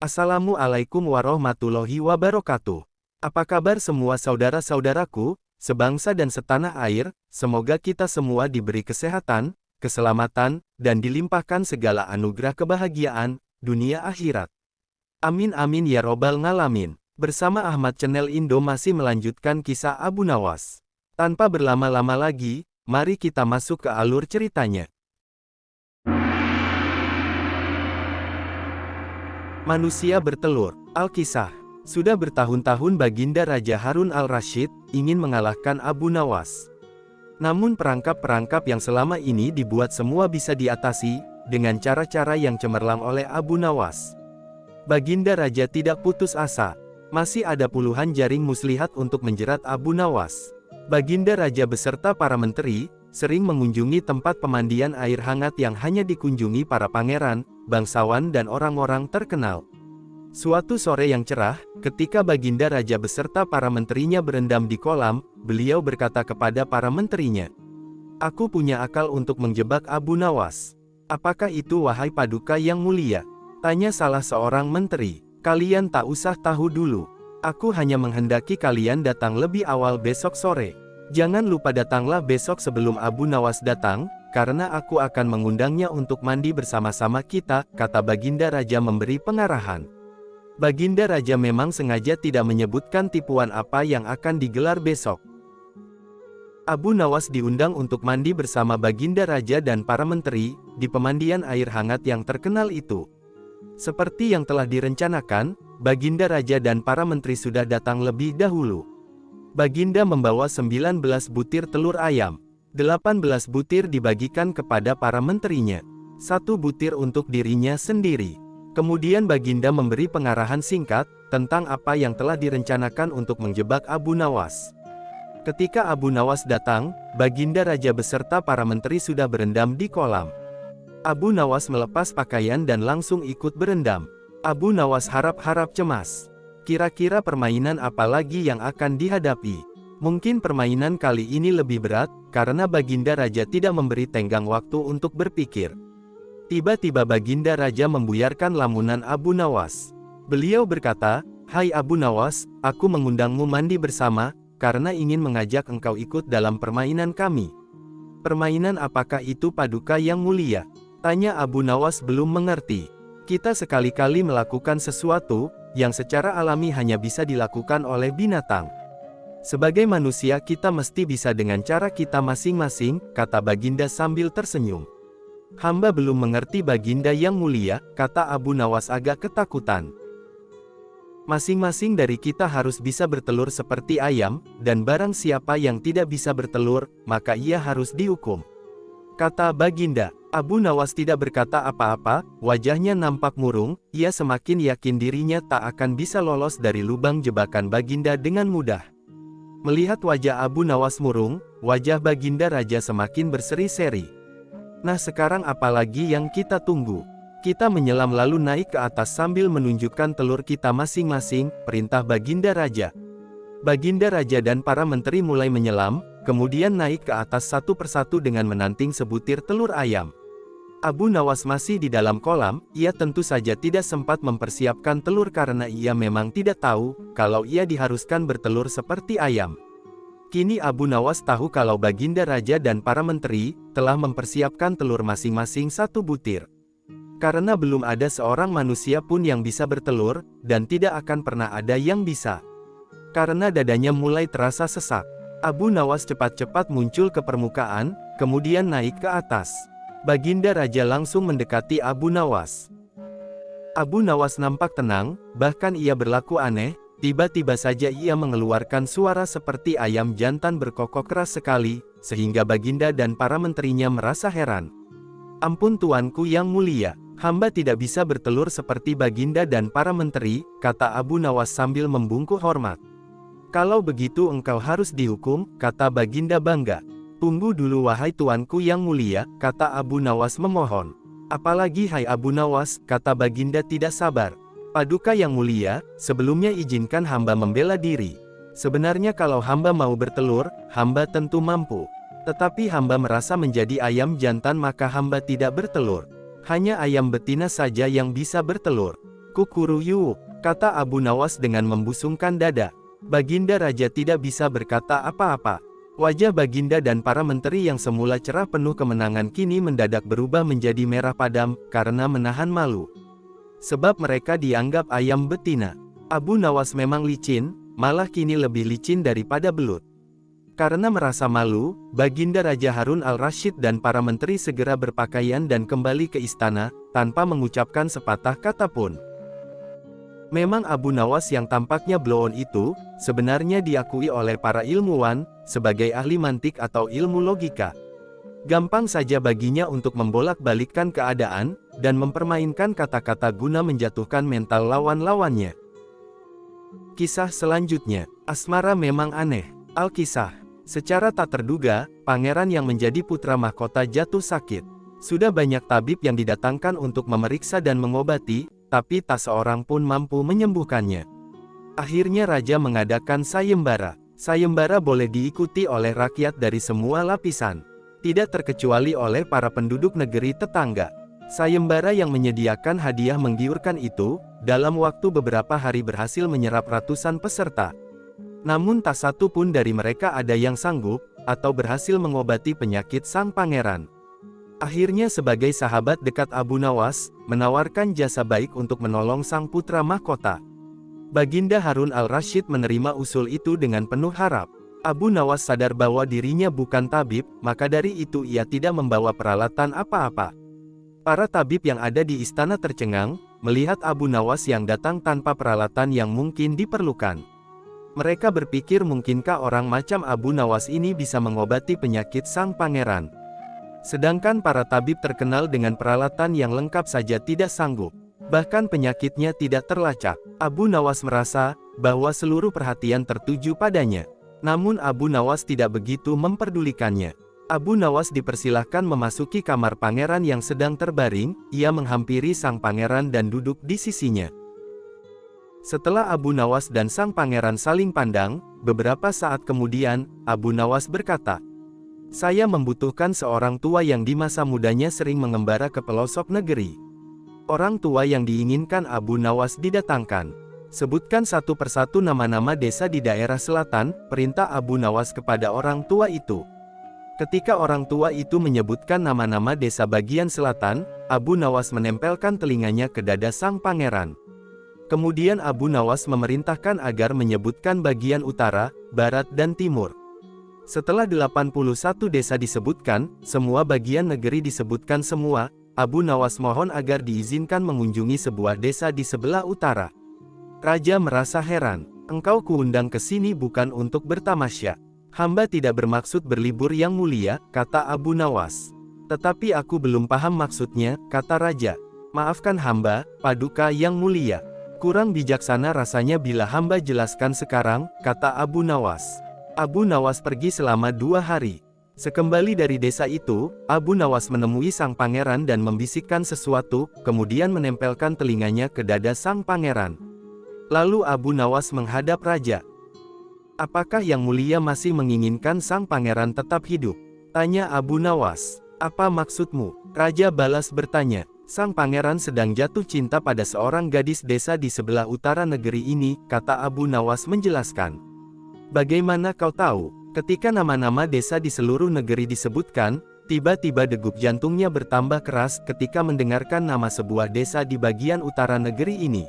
Assalamualaikum warahmatullahi wabarakatuh. Apa kabar semua saudara-saudaraku, sebangsa dan setanah air? Semoga kita semua diberi kesehatan, keselamatan, dan dilimpahkan segala anugerah kebahagiaan, dunia akhirat. Amin amin ya robbal ngalamin. Bersama Ahmad Channel Indo masih melanjutkan kisah Abu Nawas. Tanpa berlama-lama lagi, mari kita masuk ke alur ceritanya. Manusia bertelur. Al-Kisah. Sudah bertahun-tahun Baginda Raja Harun al-Rasyid ingin mengalahkan Abu Nawas. Namun perangkap-perangkap yang selama ini dibuat semua bisa diatasi dengan cara-cara yang cemerlang oleh Abu Nawas. Baginda Raja tidak putus asa. Masih ada puluhan jaring muslihat untuk menjerat Abu Nawas. Baginda Raja beserta para menteri sering mengunjungi tempat pemandian air hangat yang hanya dikunjungi para pangeran, bangsawan dan orang-orang terkenal. Suatu sore yang cerah, ketika Baginda Raja beserta para menterinya berendam di kolam, beliau berkata kepada para menterinya, "Aku punya akal untuk menjebak Abu Nawas." "Apakah itu wahai Paduka yang mulia?" tanya salah seorang menteri. "Kalian tak usah tahu dulu. Aku hanya menghendaki kalian datang lebih awal besok sore. Jangan lupa datanglah besok sebelum Abu Nawas datang, karena aku akan mengundangnya untuk mandi bersama-sama kita," kata Baginda Raja memberi pengarahan. Baginda Raja memang sengaja tidak menyebutkan tipuan apa yang akan digelar besok. Abu Nawas diundang untuk mandi bersama Baginda Raja dan para menteri, di pemandian air hangat yang terkenal itu. Seperti yang telah direncanakan, Baginda Raja dan para menteri sudah datang lebih dahulu. Baginda membawa 19 butir telur ayam. 18 butir dibagikan kepada para menterinya. 1 butir untuk dirinya sendiri. Kemudian Baginda memberi pengarahan singkat, tentang apa yang telah direncanakan untuk menjebak Abu Nawas. Ketika Abu Nawas datang, Baginda Raja beserta para menteri sudah berendam di kolam. Abu Nawas melepas pakaian dan langsung ikut berendam. Abu Nawas harap-harap cemas. Kira-kira permainan apa lagi yang akan dihadapi? Mungkin permainan kali ini lebih berat, karena Baginda Raja tidak memberi tenggang waktu untuk berpikir. Tiba-tiba Baginda Raja membuyarkan lamunan Abu Nawas. Beliau berkata, "Hai Abu Nawas, aku mengundangmu mandi bersama, karena ingin mengajak engkau ikut dalam permainan kami." "Permainan apakah itu Paduka yang mulia?" tanya Abu Nawas belum mengerti. "Kita sekali-kali melakukan sesuatu yang secara alami hanya bisa dilakukan oleh binatang. Sebagai manusia kita mesti bisa dengan cara kita masing-masing," kata Baginda sambil tersenyum. "Hamba belum mengerti Baginda yang mulia," kata Abu Nawas agak ketakutan. "Masing-masing dari kita harus bisa bertelur seperti ayam, dan barang siapa yang tidak bisa bertelur, maka ia harus dihukum," kata Baginda. Abu Nawas tidak berkata apa-apa, wajahnya nampak murung, ia semakin yakin dirinya tak akan bisa lolos dari lubang jebakan Baginda dengan mudah. Melihat wajah Abu Nawas murung, wajah Baginda Raja semakin berseri-seri. "Nah sekarang apalagi yang kita tunggu? Kita menyelam lalu naik ke atas sambil menunjukkan telur kita masing-masing," perintah Baginda Raja. Baginda Raja dan para menteri mulai menyelam, kemudian naik ke atas satu persatu dengan menanting sebutir telur ayam. Abu Nawas masih di dalam kolam, ia tentu saja tidak sempat mempersiapkan telur karena ia memang tidak tahu, kalau ia diharuskan bertelur seperti ayam. Kini Abu Nawas tahu kalau Baginda Raja dan para menteri, telah mempersiapkan telur masing-masing 1 butir. Karena belum ada seorang manusia pun yang bisa bertelur, dan tidak akan pernah ada yang bisa. Karena dadanya mulai terasa sesak, Abu Nawas cepat-cepat muncul ke permukaan, kemudian naik ke atas. Baginda Raja langsung mendekati Abu Nawas. Abu Nawas nampak tenang, bahkan ia berlaku aneh, tiba-tiba saja ia mengeluarkan suara seperti ayam jantan berkokok keras sekali, sehingga Baginda dan para menterinya merasa heran. "Ampun tuanku yang mulia, hamba tidak bisa bertelur seperti Baginda dan para menteri," kata Abu Nawas sambil membungkuk hormat. "Kalau begitu engkau harus dihukum," kata Baginda bangga. "Tunggu dulu wahai tuanku yang mulia," kata Abu Nawas memohon. "Apalagi hai Abu Nawas," kata Baginda tidak sabar. "Paduka yang mulia, sebelumnya izinkan hamba membela diri. Sebenarnya kalau hamba mau bertelur, hamba tentu mampu. Tetapi hamba merasa menjadi ayam jantan maka hamba tidak bertelur. Hanya ayam betina saja yang bisa bertelur. Kukuruyuuk, kata Abu Nawas dengan membusungkan dada. Baginda Raja tidak bisa berkata apa-apa. Wajah Baginda dan para menteri yang semula cerah penuh kemenangan kini mendadak berubah menjadi merah padam, karena menahan malu. Sebab mereka dianggap ayam betina. Abu Nawas memang licin, malah kini lebih licin daripada belut. Karena merasa malu, Baginda Raja Harun al-Rasyid dan para menteri segera berpakaian dan kembali ke istana, tanpa mengucapkan sepatah kata pun. Memang Abu Nawas yang tampaknya blow on itu, sebenarnya diakui oleh para ilmuwan, sebagai ahli mantik atau ilmu logika. Gampang saja baginya untuk membolak-balikkan keadaan, dan mempermainkan kata-kata guna menjatuhkan mental lawan-lawannya. Kisah selanjutnya, asmara memang aneh. Alkisah. Secara tak terduga, pangeran yang menjadi putra mahkota jatuh sakit. Sudah banyak tabib yang didatangkan untuk memeriksa dan mengobati, tapi tak seorang pun mampu menyembuhkannya. Akhirnya raja mengadakan sayembara. Sayembara boleh diikuti oleh rakyat dari semua lapisan, tidak terkecuali oleh para penduduk negeri tetangga. Sayembara yang menyediakan hadiah menggiurkan itu, dalam waktu beberapa hari berhasil menyerap ratusan peserta. Namun tak satu pun dari mereka ada yang sanggup, atau berhasil mengobati penyakit sang pangeran. Akhirnya sebagai sahabat dekat Abu Nawas, menawarkan jasa baik untuk menolong sang putra mahkota. Baginda Harun al-Rasyid menerima usul itu dengan penuh harap. Abu Nawas sadar bahwa dirinya bukan tabib, maka dari itu ia tidak membawa peralatan apa-apa. Para tabib yang ada di istana tercengang, melihat Abu Nawas yang datang tanpa peralatan yang mungkin diperlukan. Mereka berpikir mungkinkah orang macam Abu Nawas ini bisa mengobati penyakit sang pangeran. Sedangkan para tabib terkenal dengan peralatan yang lengkap saja tidak sanggup. Bahkan penyakitnya tidak terlacak. Abu Nawas merasa bahwa seluruh perhatian tertuju padanya. Namun Abu Nawas tidak begitu memperdulikannya. Abu Nawas dipersilahkan memasuki kamar pangeran yang sedang terbaring. Ia menghampiri sang pangeran dan duduk di sisinya. Setelah Abu Nawas dan sang pangeran saling pandang, beberapa saat kemudian, Abu Nawas berkata, "Saya membutuhkan seorang tua yang di masa mudanya sering mengembara ke pelosok negeri." Orang tua yang diinginkan Abu Nawas didatangkan. Sebutkan satu persatu nama-nama desa di daerah selatan, perintah Abu Nawas kepada orang tua itu. Ketika orang tua itu menyebutkan nama-nama desa bagian selatan, Abu Nawas menempelkan telinganya ke dada sang pangeran. Kemudian Abu Nawas memerintahkan agar menyebutkan bagian utara, barat dan timur. Setelah 81 desa disebutkan, semua bagian negeri disebutkan semua, Abu Nawas mohon agar diizinkan mengunjungi sebuah desa di sebelah utara. Raja merasa heran, "Engkau kuundang ke sini bukan untuk bertamasya. Hamba tidak bermaksud berlibur yang mulia," kata Abu Nawas. "Tetapi aku belum paham maksudnya," kata raja. "Maafkan hamba, Paduka yang mulia. Kurang bijaksana rasanya bila hamba jelaskan sekarang," kata Abu Nawas. Abu Nawas pergi selama 2 hari. Sekembali dari desa itu, Abu Nawas menemui sang pangeran dan membisikkan sesuatu, kemudian menempelkan telinganya ke dada sang pangeran. Lalu Abu Nawas menghadap raja. "Apakah yang mulia masih menginginkan sang pangeran tetap hidup?" tanya Abu Nawas. "Apa maksudmu?" Raja balas bertanya. "Sang pangeran sedang jatuh cinta pada seorang gadis desa di sebelah utara negeri ini," kata Abu Nawas menjelaskan. "Bagaimana kau tahu?" Ketika nama-nama desa di seluruh negeri disebutkan, tiba-tiba degup jantungnya bertambah keras ketika mendengarkan nama sebuah desa di bagian utara negeri ini.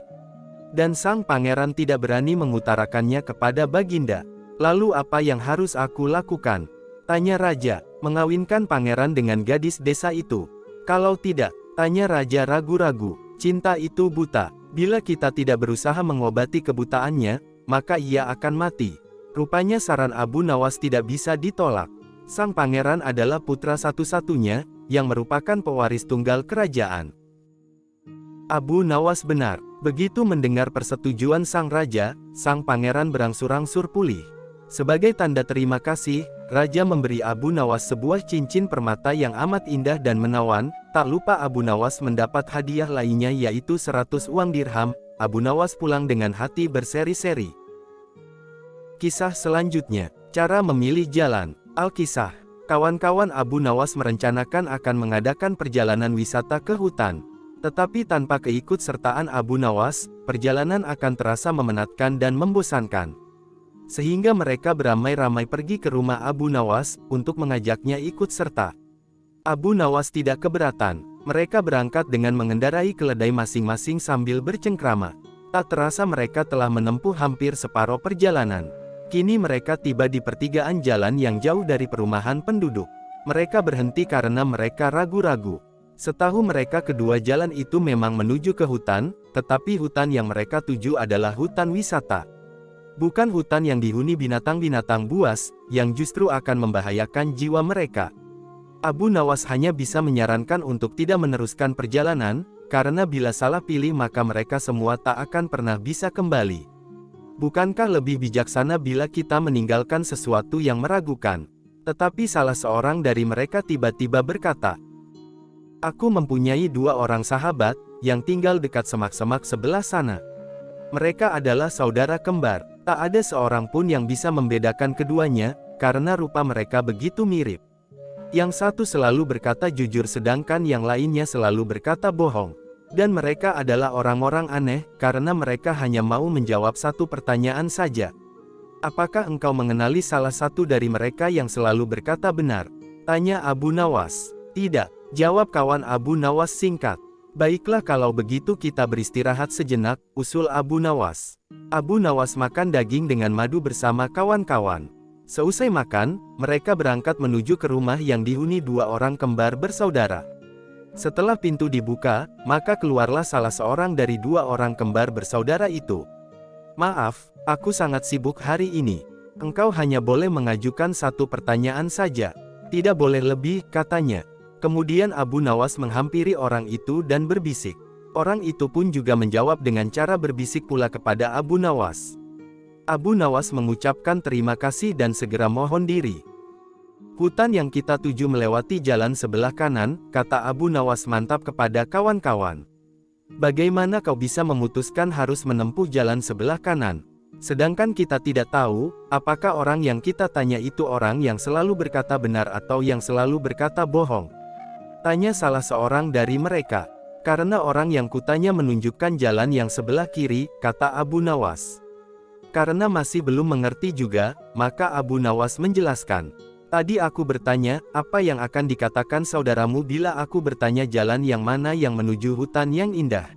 Dan sang pangeran tidak berani mengutarakannya kepada Baginda. "Lalu apa yang harus aku lakukan?" tanya raja. "Mengawinkan pangeran dengan gadis desa itu." "Kalau tidak," tanya raja ragu-ragu, "cinta itu buta. Bila kita tidak berusaha mengobati kebutaannya, maka ia akan mati." Rupanya saran Abu Nawas tidak bisa ditolak. Sang pangeran adalah putra satu-satunya, yang merupakan pewaris tunggal kerajaan. Abu Nawas benar. Begitu mendengar persetujuan sang raja, sang pangeran berangsur-angsur pulih. Sebagai tanda terima kasih, raja memberi Abu Nawas sebuah cincin permata yang amat indah dan menawan. Tak lupa Abu Nawas mendapat hadiah lainnya yaitu 100 uang dirham. Abu Nawas pulang dengan hati berseri-seri. Kisah selanjutnya, cara memilih jalan. Alkisah. Kawan-kawan Abu Nawas merencanakan akan mengadakan perjalanan wisata ke hutan. Tetapi tanpa keikutsertaan Abu Nawas, perjalanan akan terasa memenatkan dan membosankan. Sehingga mereka beramai-ramai pergi ke rumah Abu Nawas, untuk mengajaknya ikut serta. Abu Nawas tidak keberatan. Mereka berangkat dengan mengendarai keledai masing-masing sambil bercengkrama. Tak terasa mereka telah menempuh hampir separuh perjalanan. Kini mereka tiba di pertigaan jalan yang jauh dari perumahan penduduk. Mereka berhenti karena mereka ragu-ragu. Setahu mereka kedua jalan itu memang menuju ke hutan, tetapi hutan yang mereka tuju adalah hutan wisata. Bukan hutan yang dihuni binatang-binatang buas, yang justru akan membahayakan jiwa mereka. Abu Nawas hanya bisa menyarankan untuk tidak meneruskan perjalanan, karena bila salah pilih maka mereka semua tak akan pernah bisa kembali. Bukankah lebih bijaksana bila kita meninggalkan sesuatu yang meragukan? Tetapi salah seorang dari mereka tiba-tiba berkata, "Aku mempunyai 2 orang sahabat, yang tinggal dekat semak-semak sebelah sana. Mereka adalah saudara kembar. Tak ada seorang pun yang bisa membedakan keduanya, karena rupa mereka begitu mirip. Yang satu selalu berkata jujur sedangkan yang lainnya selalu berkata bohong. Dan mereka adalah orang-orang aneh, karena mereka hanya mau menjawab satu pertanyaan saja. Apakah engkau mengenali salah satu dari mereka yang selalu berkata benar?" tanya Abu Nawas. "Tidak," jawab kawan Abu Nawas singkat. "Baiklah kalau begitu kita beristirahat sejenak," usul Abu Nawas. Abu Nawas makan daging dengan madu bersama kawan-kawan. Seusai makan, mereka berangkat menuju ke rumah yang dihuni 2 orang kembar bersaudara. Setelah pintu dibuka, maka keluarlah salah seorang dari 2 orang kembar bersaudara itu. "Maaf, aku sangat sibuk hari ini. Engkau hanya boleh mengajukan 1 pertanyaan saja. Tidak boleh lebih," katanya. Kemudian Abu Nawas menghampiri orang itu dan berbisik. Orang itu pun juga menjawab dengan cara berbisik pula kepada Abu Nawas. Abu Nawas mengucapkan terima kasih dan segera mohon diri. "Hutan yang kita tuju melewati jalan sebelah kanan," kata Abu Nawas mantap kepada kawan-kawan. "Bagaimana kau bisa memutuskan harus menempuh jalan sebelah kanan? Sedangkan kita tidak tahu, apakah orang yang kita tanya itu orang yang selalu berkata benar atau yang selalu berkata bohong?" tanya salah seorang dari mereka. "Karena orang yang kutanya menunjukkan jalan yang sebelah kiri," kata Abu Nawas. Karena masih belum mengerti juga, maka Abu Nawas menjelaskan. "Tadi aku bertanya, apa yang akan dikatakan saudaramu bila aku bertanya jalan yang mana yang menuju hutan yang indah?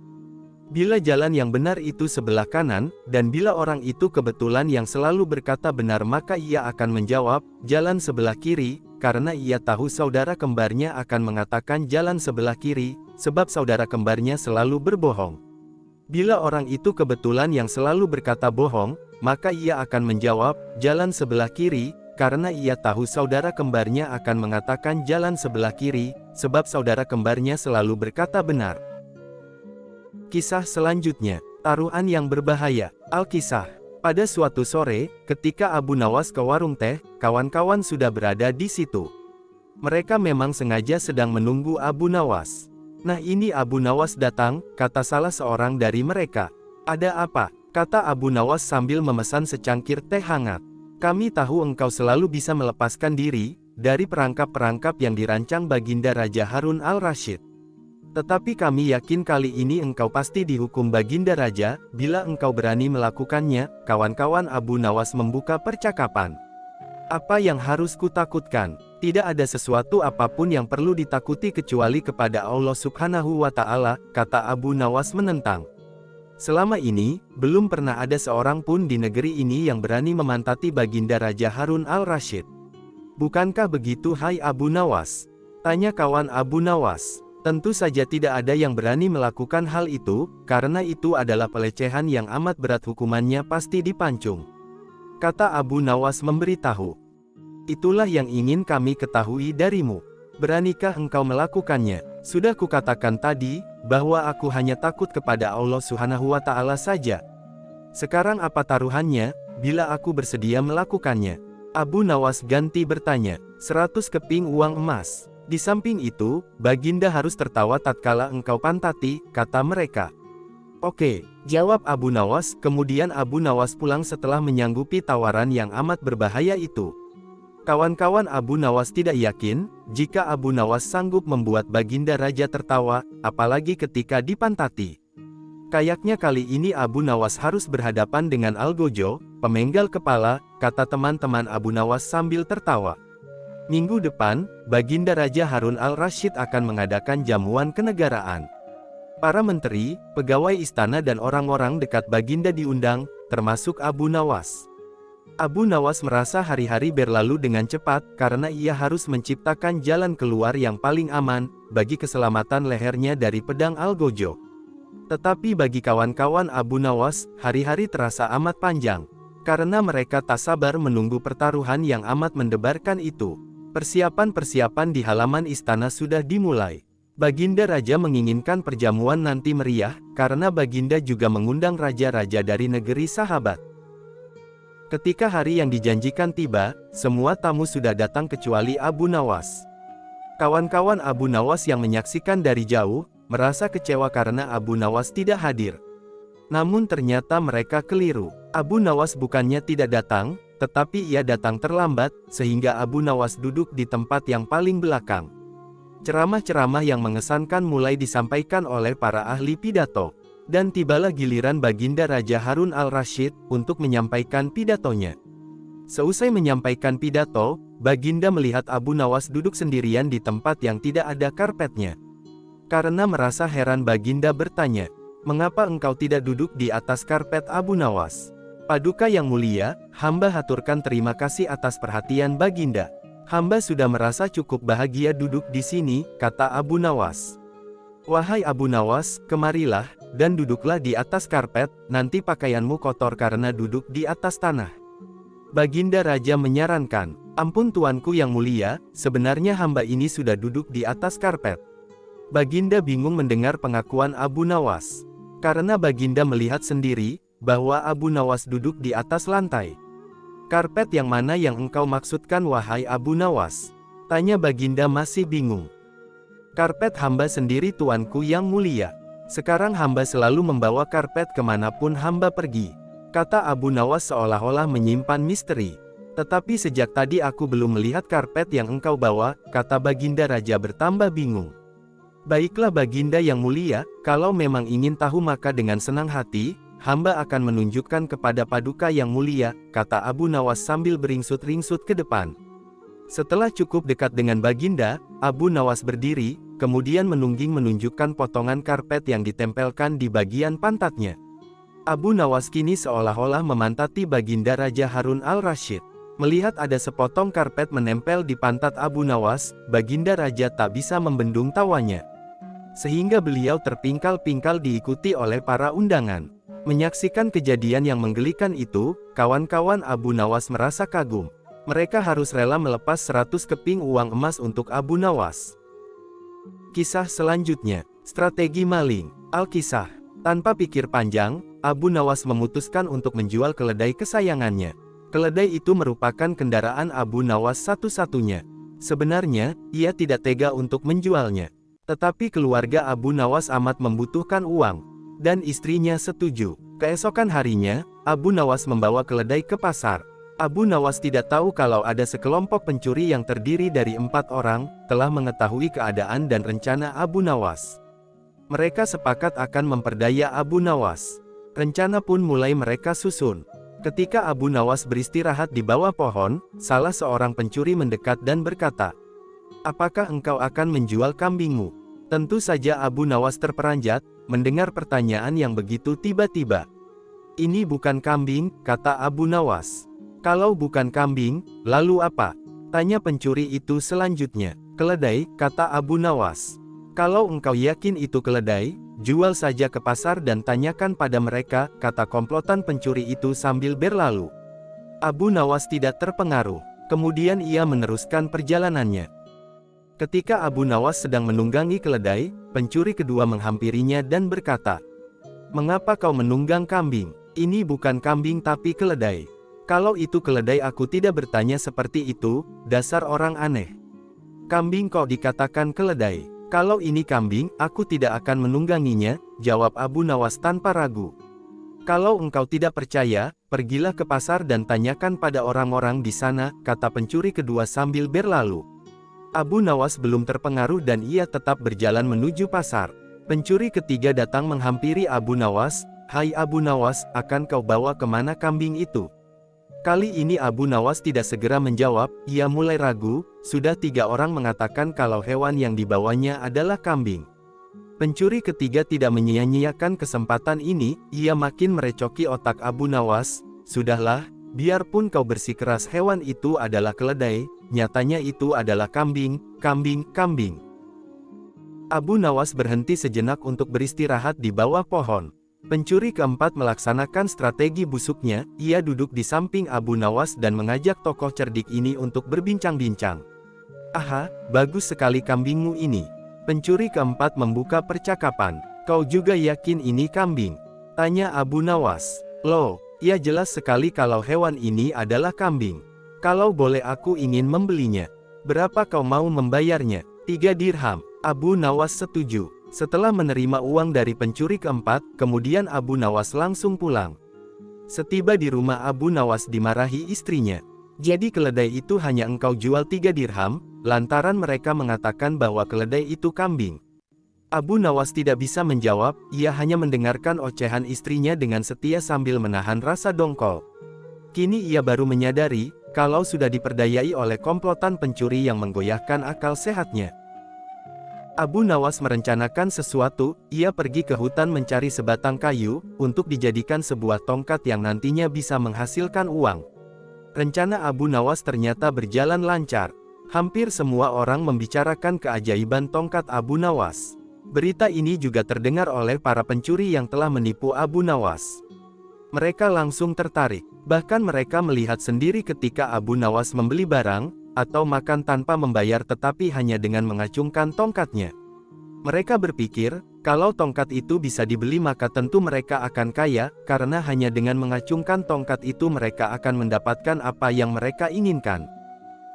Bila jalan yang benar itu sebelah kanan, dan bila orang itu kebetulan yang selalu berkata benar maka ia akan menjawab, jalan sebelah kiri, karena ia tahu saudara kembarnya akan mengatakan jalan sebelah kiri, sebab saudara kembarnya selalu berbohong. Bila orang itu kebetulan yang selalu berkata bohong, maka ia akan menjawab, jalan sebelah kiri, karena ia tahu saudara kembarnya akan mengatakan jalan sebelah kiri, sebab saudara kembarnya selalu berkata benar." Kisah selanjutnya, taruhan yang berbahaya. Alkisah. Pada suatu sore, ketika Abu Nawas ke warung teh, kawan-kawan sudah berada di situ. Mereka memang sengaja sedang menunggu Abu Nawas. "Nah ini Abu Nawas datang," kata salah seorang dari mereka. "Ada apa?" kata Abu Nawas sambil memesan secangkir teh hangat. "Kami tahu engkau selalu bisa melepaskan diri dari perangkap-perangkap yang dirancang Baginda Raja Harun al-Rasyid. Tetapi kami yakin kali ini engkau pasti dihukum Baginda Raja, bila engkau berani melakukannya." Kawan-kawan Abu Nawas membuka percakapan. "Apa yang harus kutakutkan? Tidak ada sesuatu apapun yang perlu ditakuti kecuali kepada Allah Subhanahu wa Ta'ala," kata Abu Nawas menentang. "Selama ini, belum pernah ada seorang pun di negeri ini yang berani memantati Baginda Raja Harun al-Rasyid." "Bukankah begitu hai Abu Nawas?" tanya kawan Abu Nawas. "Tentu saja tidak ada yang berani melakukan hal itu, karena itu adalah pelecehan yang amat berat, hukumannya pasti dipancung," kata Abu Nawas memberitahu. "Itulah yang ingin kami ketahui darimu. Beranikah engkau melakukannya? Sudah kukatakan tadi, bahwa aku hanya takut kepada Allah Subhanahu wa Ta'ala saja. Sekarang apa taruhannya, bila aku bersedia melakukannya?" Abu Nawas ganti bertanya. 100 keping uang emas. "Di samping itu, Baginda harus tertawa tatkala engkau pantati," kata mereka. "Oke," jawab Abu Nawas. Kemudian Abu Nawas pulang setelah menyanggupi tawaran yang amat berbahaya itu. Kawan-kawan Abu Nawas tidak yakin, jika Abu Nawas sanggup membuat Baginda Raja tertawa, apalagi ketika dipantati. Kayaknya kali ini Abu Nawas harus berhadapan dengan Algojo, pemenggal kepala, kata teman-teman Abu Nawas sambil tertawa. Minggu depan, Baginda Raja Harun al-Rashid akan mengadakan jamuan kenegaraan. Para menteri, pegawai istana dan orang-orang dekat Baginda diundang, termasuk Abu Nawas. Abu Nawas merasa hari-hari berlalu dengan cepat karena ia harus menciptakan jalan keluar yang paling aman bagi keselamatan lehernya dari pedang Algojo. Tetapi bagi kawan-kawan Abu Nawas, hari-hari terasa amat panjang karena mereka tak sabar menunggu pertaruhan yang amat mendebarkan itu. Persiapan-persiapan di halaman istana sudah dimulai. Baginda Raja menginginkan perjamuan nanti meriah karena Baginda juga mengundang raja-raja dari negeri sahabat. Ketika hari yang dijanjikan tiba, semua tamu sudah datang kecuali Abu Nawas. Kawan-kawan Abu Nawas yang menyaksikan dari jauh, merasa kecewa karena Abu Nawas tidak hadir. Namun ternyata mereka keliru. Abu Nawas bukannya tidak datang, tetapi ia datang terlambat, sehingga Abu Nawas duduk di tempat yang paling belakang. Ceramah-ceramah yang mengesankan mulai disampaikan oleh para ahli pidato. Dan tibalah giliran Baginda Raja Harun al-Rashid untuk menyampaikan pidatonya. Seusai menyampaikan pidato, Baginda melihat Abu Nawas duduk sendirian di tempat yang tidak ada karpetnya. Karena merasa heran Baginda bertanya, "Mengapa engkau tidak duduk di atas karpet Abu Nawas?" "Paduka yang mulia, hamba haturkan terima kasih atas perhatian Baginda. Hamba sudah merasa cukup bahagia duduk di sini," kata Abu Nawas. "Wahai Abu Nawas, kemarilah, dan duduklah di atas karpet, nanti pakaianmu kotor karena duduk di atas tanah." Baginda Raja menyarankan, "Ampun tuanku yang mulia, sebenarnya hamba ini sudah duduk di atas karpet." Baginda bingung mendengar pengakuan Abu Nawas. Karena Baginda melihat sendiri, bahwa Abu Nawas duduk di atas lantai. "Karpet yang mana yang engkau maksudkan wahai Abu Nawas?" tanya Baginda masih bingung. "Karpet hamba sendiri tuanku yang mulia. Sekarang hamba selalu membawa karpet kemanapun hamba pergi," kata Abu Nawas seolah-olah menyimpan misteri. "Tetapi sejak tadi aku belum melihat karpet yang engkau bawa," kata Baginda Raja bertambah bingung. "Baiklah Baginda yang mulia, kalau memang ingin tahu maka dengan senang hati, hamba akan menunjukkan kepada Paduka yang mulia," kata Abu Nawas sambil beringsut-ringsut ke depan. Setelah cukup dekat dengan Baginda, Abu Nawas berdiri, kemudian menungging menunjukkan potongan karpet yang ditempelkan di bagian pantatnya. Abu Nawas kini seolah-olah memantati Baginda Raja Harun al-Rashid. Melihat ada sepotong karpet menempel di pantat Abu Nawas, Baginda Raja tak bisa membendung tawanya. Sehingga beliau terpingkal-pingkal diikuti oleh para undangan. Menyaksikan kejadian yang menggelikan itu, kawan-kawan Abu Nawas merasa kagum. Mereka harus rela melepas 100 keping uang emas untuk Abu Nawas. Kisah selanjutnya, strategi maling. Al-Kisah. Tanpa pikir panjang, Abu Nawas memutuskan untuk menjual keledai kesayangannya. Keledai itu merupakan kendaraan Abu Nawas satu-satunya. Sebenarnya, ia tidak tega untuk menjualnya. Tetapi keluarga Abu Nawas amat membutuhkan uang. Dan istrinya setuju. Keesokan harinya, Abu Nawas membawa keledai ke pasar. Abu Nawas tidak tahu kalau ada sekelompok pencuri yang terdiri dari 4 orang, telah mengetahui keadaan dan rencana Abu Nawas. Mereka sepakat akan memperdaya Abu Nawas. Rencana pun mulai mereka susun. Ketika Abu Nawas beristirahat di bawah pohon, salah seorang pencuri mendekat dan berkata, "Apakah engkau akan menjual kambingmu?" Tentu saja Abu Nawas terperanjat, mendengar pertanyaan yang begitu tiba-tiba. "Ini bukan kambing," kata Abu Nawas. "Kalau bukan kambing, lalu apa?" tanya pencuri itu selanjutnya. "Keledai," kata Abu Nawas. "Kalau engkau yakin itu keledai, jual saja ke pasar dan tanyakan pada mereka," kata komplotan pencuri itu sambil berlalu. Abu Nawas tidak terpengaruh. Kemudian ia meneruskan perjalanannya. Ketika Abu Nawas sedang menunggangi keledai, pencuri kedua menghampirinya dan berkata, "Mengapa kau menunggang kambing? Ini bukan kambing tapi keledai." "Kalau itu keledai aku tidak bertanya seperti itu, dasar orang aneh. Kambing kok dikatakan keledai. Kalau ini kambing, aku tidak akan menungganginya," jawab Abu Nawas tanpa ragu. "Kalau engkau tidak percaya, pergilah ke pasar dan tanyakan pada orang-orang di sana, kata pencuri kedua sambil berlalu. Abu Nawas belum terpengaruh dan ia tetap berjalan menuju pasar. Pencuri ketiga datang menghampiri Abu Nawas. Hai Abu Nawas, akan kau bawa kemana kambing itu? Kali ini Abu Nawas tidak segera menjawab, ia mulai ragu. Sudah 3 orang mengatakan kalau hewan yang dibawanya adalah kambing. Pencuri ketiga tidak menyia-nyiakan kesempatan ini, ia makin merecoki otak Abu Nawas. Sudahlah, biarpun kau bersikeras hewan itu adalah keledai, nyatanya itu adalah kambing. Abu Nawas berhenti sejenak untuk beristirahat di bawah pohon. Pencuri keempat melaksanakan strategi busuknya, ia duduk di samping Abu Nawas dan mengajak tokoh cerdik ini untuk berbincang-bincang. Aha, bagus sekali kambingmu ini. Pencuri keempat membuka percakapan. Kau juga yakin ini kambing? Tanya Abu Nawas. Loh, ia jelas sekali kalau hewan ini adalah kambing. Kalau boleh aku ingin membelinya. Berapa kau mau membayarnya? 3 dirham. Abu Nawas setuju. Setelah menerima uang dari pencuri keempat, kemudian Abu Nawas langsung pulang. Setiba di rumah Abu Nawas dimarahi istrinya. Jadi keledai itu hanya engkau jual 3 dirham, lantaran mereka mengatakan bahwa keledai itu kambing. Abu Nawas tidak bisa menjawab, ia hanya mendengarkan ocehan istrinya dengan setia sambil menahan rasa dongkol. Kini ia baru menyadari, kalau sudah diperdayai oleh komplotan pencuri yang menggoyahkan akal sehatnya. Abu Nawas merencanakan sesuatu, ia pergi ke hutan mencari sebatang kayu, untuk dijadikan sebuah tongkat yang nantinya bisa menghasilkan uang. Rencana Abu Nawas ternyata berjalan lancar. Hampir semua orang membicarakan keajaiban tongkat Abu Nawas. Berita ini juga terdengar oleh para pencuri yang telah menipu Abu Nawas. Mereka langsung tertarik, bahkan mereka melihat sendiri ketika Abu Nawas membeli barang, atau makan tanpa membayar tetapi hanya dengan mengacungkan tongkatnya. Mereka berpikir, kalau tongkat itu bisa dibeli maka tentu mereka akan kaya, karena hanya dengan mengacungkan tongkat itu mereka akan mendapatkan apa yang mereka inginkan.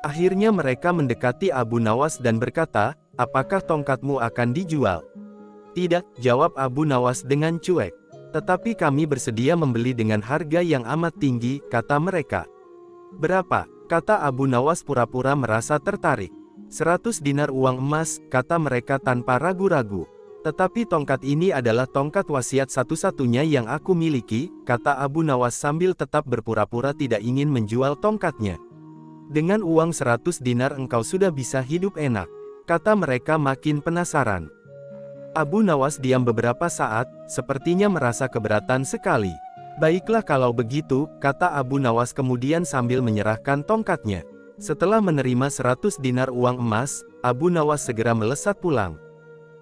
Akhirnya mereka mendekati Abu Nawas dan berkata, apakah tongkatmu akan dijual? Tidak, jawab Abu Nawas dengan cuek. Tetapi kami bersedia membeli dengan harga yang amat tinggi, kata mereka. Berapa? Kata Abu Nawas pura-pura merasa tertarik. 100 dinar uang emas, kata mereka tanpa ragu-ragu. Tetapi tongkat ini adalah tongkat wasiat satu-satunya yang aku miliki, kata Abu Nawas sambil tetap berpura-pura tidak ingin menjual tongkatnya. Dengan uang 100 dinar engkau sudah bisa hidup enak, kata mereka makin penasaran. Abu Nawas diam beberapa saat, sepertinya merasa keberatan sekali. Baiklah kalau begitu, kata Abu Nawas kemudian sambil menyerahkan tongkatnya. Setelah menerima 100 dinar uang emas, Abu Nawas segera melesat pulang.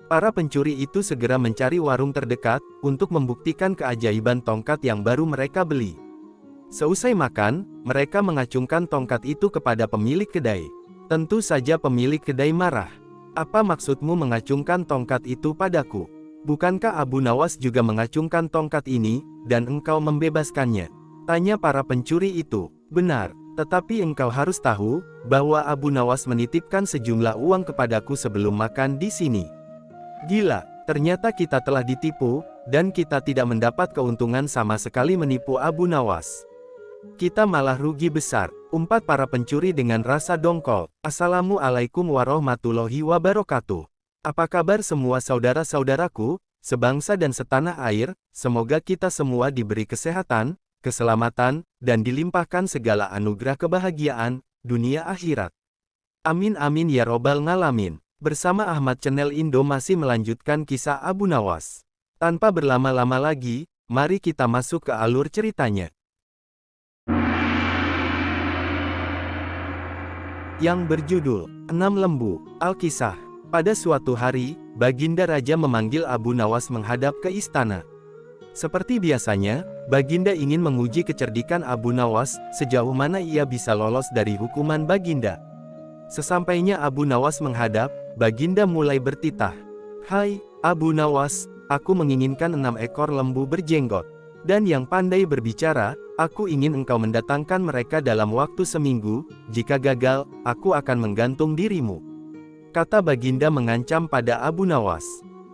Para pencuri itu segera mencari warung terdekat, untuk membuktikan keajaiban tongkat yang baru mereka beli. Seusai makan, mereka mengacungkan tongkat itu kepada pemilik kedai. Tentu saja pemilik kedai marah. Apa maksudmu mengacungkan tongkat itu padaku? Bukankah Abu Nawas juga mengacungkan tongkat ini, dan engkau membebaskannya? Tanya para pencuri itu. Benar, tetapi engkau harus tahu, bahwa Abu Nawas menitipkan sejumlah uang kepadaku sebelum makan di sini. Gila, ternyata kita telah ditipu, dan kita tidak mendapat keuntungan sama sekali menipu Abu Nawas. Kita malah rugi besar, umpat para pencuri dengan rasa dongkol. Assalamualaikum warahmatullahi wabarakatuh. Apa kabar semua saudara-saudaraku, sebangsa dan setanah air, semoga kita semua diberi kesehatan, keselamatan, dan dilimpahkan segala anugerah kebahagiaan, dunia akhirat. Amin amin ya robbal ngalamin. Bersama Ahmad Channel Indo masih melanjutkan kisah Abu Nawas. Tanpa berlama-lama lagi, mari kita masuk ke alur ceritanya. Yang berjudul, 6 Lembu, Al-Kisah. Pada suatu hari, Baginda Raja memanggil Abu Nawas menghadap ke istana. Seperti biasanya, Baginda ingin menguji kecerdikan Abu Nawas, sejauh mana ia bisa lolos dari hukuman Baginda. Sesampainya Abu Nawas menghadap, Baginda mulai bertitah. Hai, Abu Nawas, aku menginginkan 6 ekor lembu berjenggot. Dan yang pandai berbicara, aku ingin engkau mendatangkan mereka dalam waktu seminggu, jika gagal, aku akan menggantung dirimu. Kata Baginda mengancam pada Abu Nawas.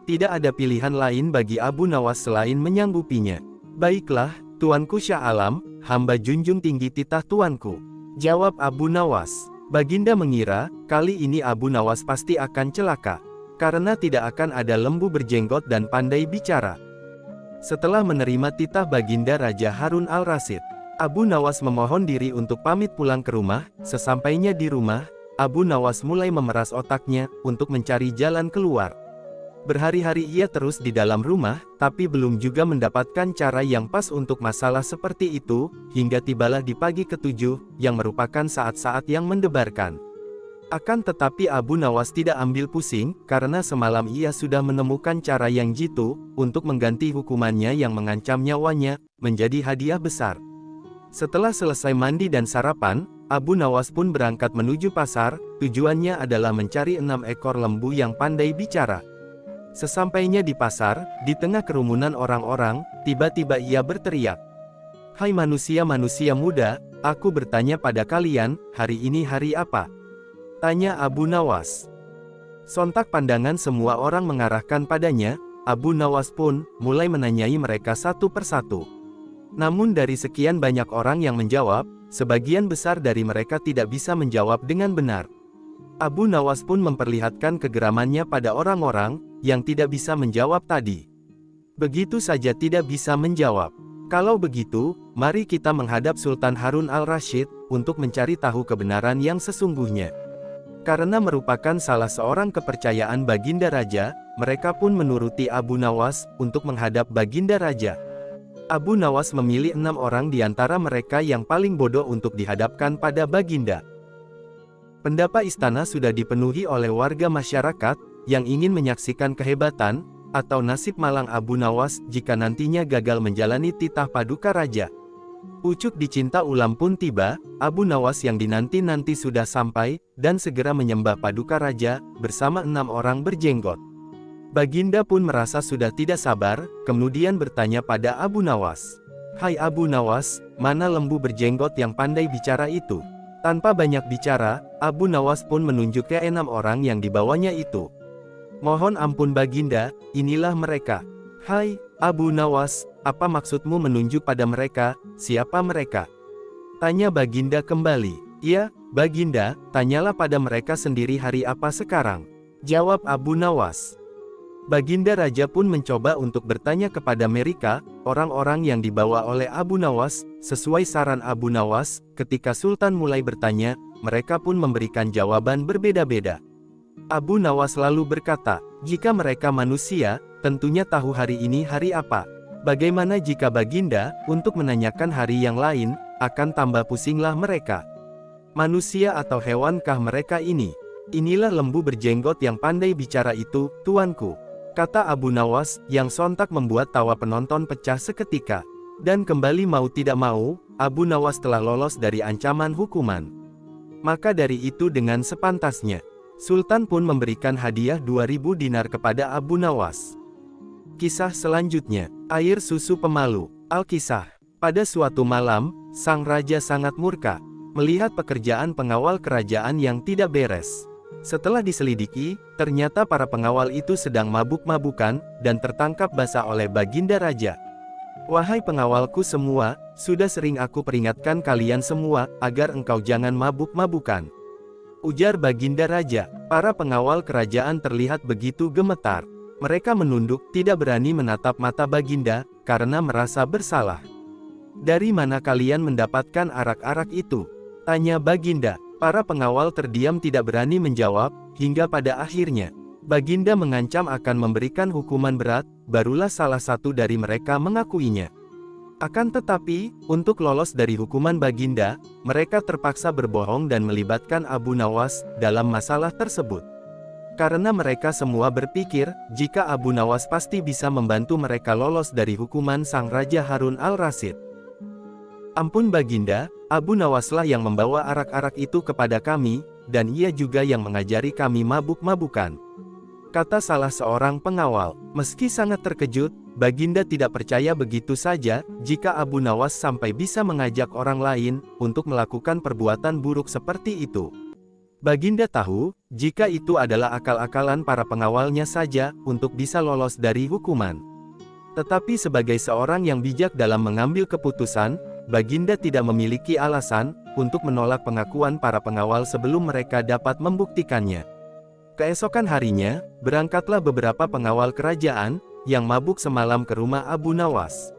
Tidak ada pilihan lain bagi Abu Nawas selain menyanggupinya. Baiklah, Tuanku Shah Alam, hamba junjung tinggi titah tuanku. Jawab Abu Nawas. Baginda mengira, kali ini Abu Nawas pasti akan celaka. Karena tidak akan ada lembu berjenggot dan pandai bicara. Setelah menerima titah Baginda Raja Harun al-Rasyid, Abu Nawas memohon diri untuk pamit pulang ke rumah. Sesampainya di rumah, Abu Nawas mulai memeras otaknya untuk mencari jalan keluar. Berhari-hari ia terus di dalam rumah, tapi belum juga mendapatkan cara yang pas untuk masalah seperti itu, hingga tibalah di pagi ke-7, yang merupakan saat-saat yang mendebarkan. Akan tetapi Abu Nawas tidak ambil pusing, karena semalam ia sudah menemukan cara yang jitu, untuk mengganti hukumannya yang mengancam nyawanya, menjadi hadiah besar. Setelah selesai mandi dan sarapan, Abu Nawas pun berangkat menuju pasar, tujuannya adalah mencari 6 ekor lembu yang pandai bicara. Sesampainya di pasar, di tengah kerumunan orang-orang, tiba-tiba ia berteriak. "Hai manusia-manusia muda, aku bertanya pada kalian, hari ini hari apa?" Tanya Abu Nawas. Sontak pandangan semua orang mengarahkan padanya, Abu Nawas pun mulai menanyai mereka satu persatu. Namun dari sekian banyak orang yang menjawab, sebagian besar dari mereka tidak bisa menjawab dengan benar. Abu Nawas pun memperlihatkan kegeramannya pada orang-orang yang tidak bisa menjawab tadi. Begitu saja tidak bisa menjawab. Kalau begitu, mari kita menghadap Sultan Harun al-Rasyid untuk mencari tahu kebenaran yang sesungguhnya. Karena merupakan salah seorang kepercayaan Baginda Raja, mereka pun menuruti Abu Nawas untuk menghadap Baginda Raja. Abu Nawas memilih 6 orang di antara mereka yang paling bodoh untuk dihadapkan pada Baginda. Pendapa istana sudah dipenuhi oleh warga masyarakat yang ingin menyaksikan kehebatan atau nasib malang Abu Nawas jika nantinya gagal menjalani titah paduka raja. Ucuk dicinta ulam pun tiba, Abu Nawas yang dinanti-nanti sudah sampai, dan segera menyembah paduka raja, bersama 6 orang berjenggot. Baginda pun merasa sudah tidak sabar, kemudian bertanya pada Abu Nawas. "Hai Abu Nawas, mana lembu berjenggot yang pandai bicara itu?" Tanpa banyak bicara, Abu Nawas pun menunjuk ke 6 orang yang dibawanya itu. "Mohon ampun Baginda, inilah mereka." "Hai, Abu Nawas, apa maksudmu menunjuk pada mereka, siapa mereka?" Tanya Baginda kembali. "Ya, Baginda, tanyalah pada mereka sendiri hari apa sekarang," jawab Abu Nawas. Baginda Raja pun mencoba untuk bertanya kepada mereka, orang-orang yang dibawa oleh Abu Nawas. Sesuai saran Abu Nawas, ketika Sultan mulai bertanya, mereka pun memberikan jawaban berbeda-beda. Abu Nawas lalu berkata, "Jika mereka manusia, tentunya tahu hari ini hari apa. Bagaimana jika Baginda, untuk menanyakan hari yang lain, akan tambah pusinglah mereka. Manusia atau hewankah mereka ini? Inilah lembu berjenggot yang pandai bicara itu, tuanku," kata Abu Nawas, yang sontak membuat tawa penonton pecah seketika. Dan kembali mau tidak mau, Abu Nawas telah lolos dari ancaman hukuman. Maka dari itu dengan sepantasnya, Sultan pun memberikan hadiah 2000 dinar kepada Abu Nawas. Kisah selanjutnya, air susu pemalu. Al-Kisah. Pada suatu malam, sang raja sangat murka, melihat pekerjaan pengawal kerajaan yang tidak beres. Setelah diselidiki, ternyata para pengawal itu sedang mabuk-mabukan, dan tertangkap basah oleh Baginda Raja. "Wahai pengawalku semua, sudah sering aku peringatkan kalian semua, agar engkau jangan mabuk-mabukan," ujar Baginda Raja. Para pengawal kerajaan terlihat begitu gemetar. Mereka menunduk, tidak berani menatap mata Baginda, karena merasa bersalah. "Dari mana kalian mendapatkan arak-arak itu?" tanya Baginda. Para pengawal terdiam tidak berani menjawab, hingga pada akhirnya, Baginda mengancam akan memberikan hukuman berat, barulah salah satu dari mereka mengakuinya. Akan tetapi, untuk lolos dari hukuman Baginda, mereka terpaksa berbohong dan melibatkan Abu Nawas dalam masalah tersebut. Karena mereka semua berpikir, jika Abu Nawas pasti bisa membantu mereka lolos dari hukuman sang Raja Harun al-Rasyid. "Ampun Baginda, Abu Nawaslah yang membawa arak-arak itu kepada kami, dan ia juga yang mengajari kami mabuk-mabukan," kata salah seorang pengawal. Meski sangat terkejut, Baginda tidak percaya begitu saja, jika Abu Nawas sampai bisa mengajak orang lain untuk melakukan perbuatan buruk seperti itu. Baginda tahu, jika itu adalah akal-akalan para pengawalnya saja, untuk bisa lolos dari hukuman. Tetapi sebagai seorang yang bijak dalam mengambil keputusan, Baginda tidak memiliki alasan untuk menolak pengakuan para pengawal sebelum mereka dapat membuktikannya. Keesokan harinya, berangkatlah beberapa pengawal kerajaan yang mabuk semalam ke rumah Abu Nawas.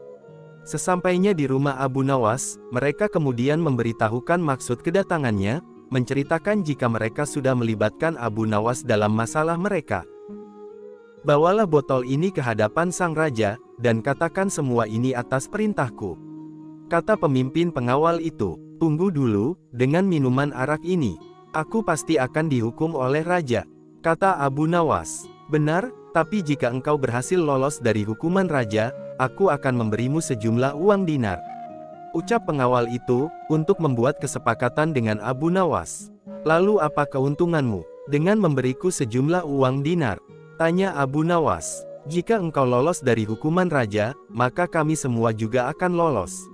Sesampainya di rumah Abu Nawas, mereka kemudian memberitahukan maksud kedatangannya, menceritakan jika mereka sudah melibatkan Abu Nawas dalam masalah mereka. Bawalah botol ini ke hadapan sang raja, dan katakan semua ini atas perintahku. Kata pemimpin pengawal itu, tunggu dulu, dengan minuman arak ini, aku pasti akan dihukum oleh raja. Kata Abu Nawas, benar, tapi jika engkau berhasil lolos dari hukuman raja, aku akan memberimu sejumlah uang dinar. Ucap pengawal itu, untuk membuat kesepakatan dengan Abu Nawas. Lalu apa keuntunganmu, dengan memberiku sejumlah uang dinar? Tanya Abu Nawas. Jika engkau lolos dari hukuman raja, maka kami semua juga akan lolos.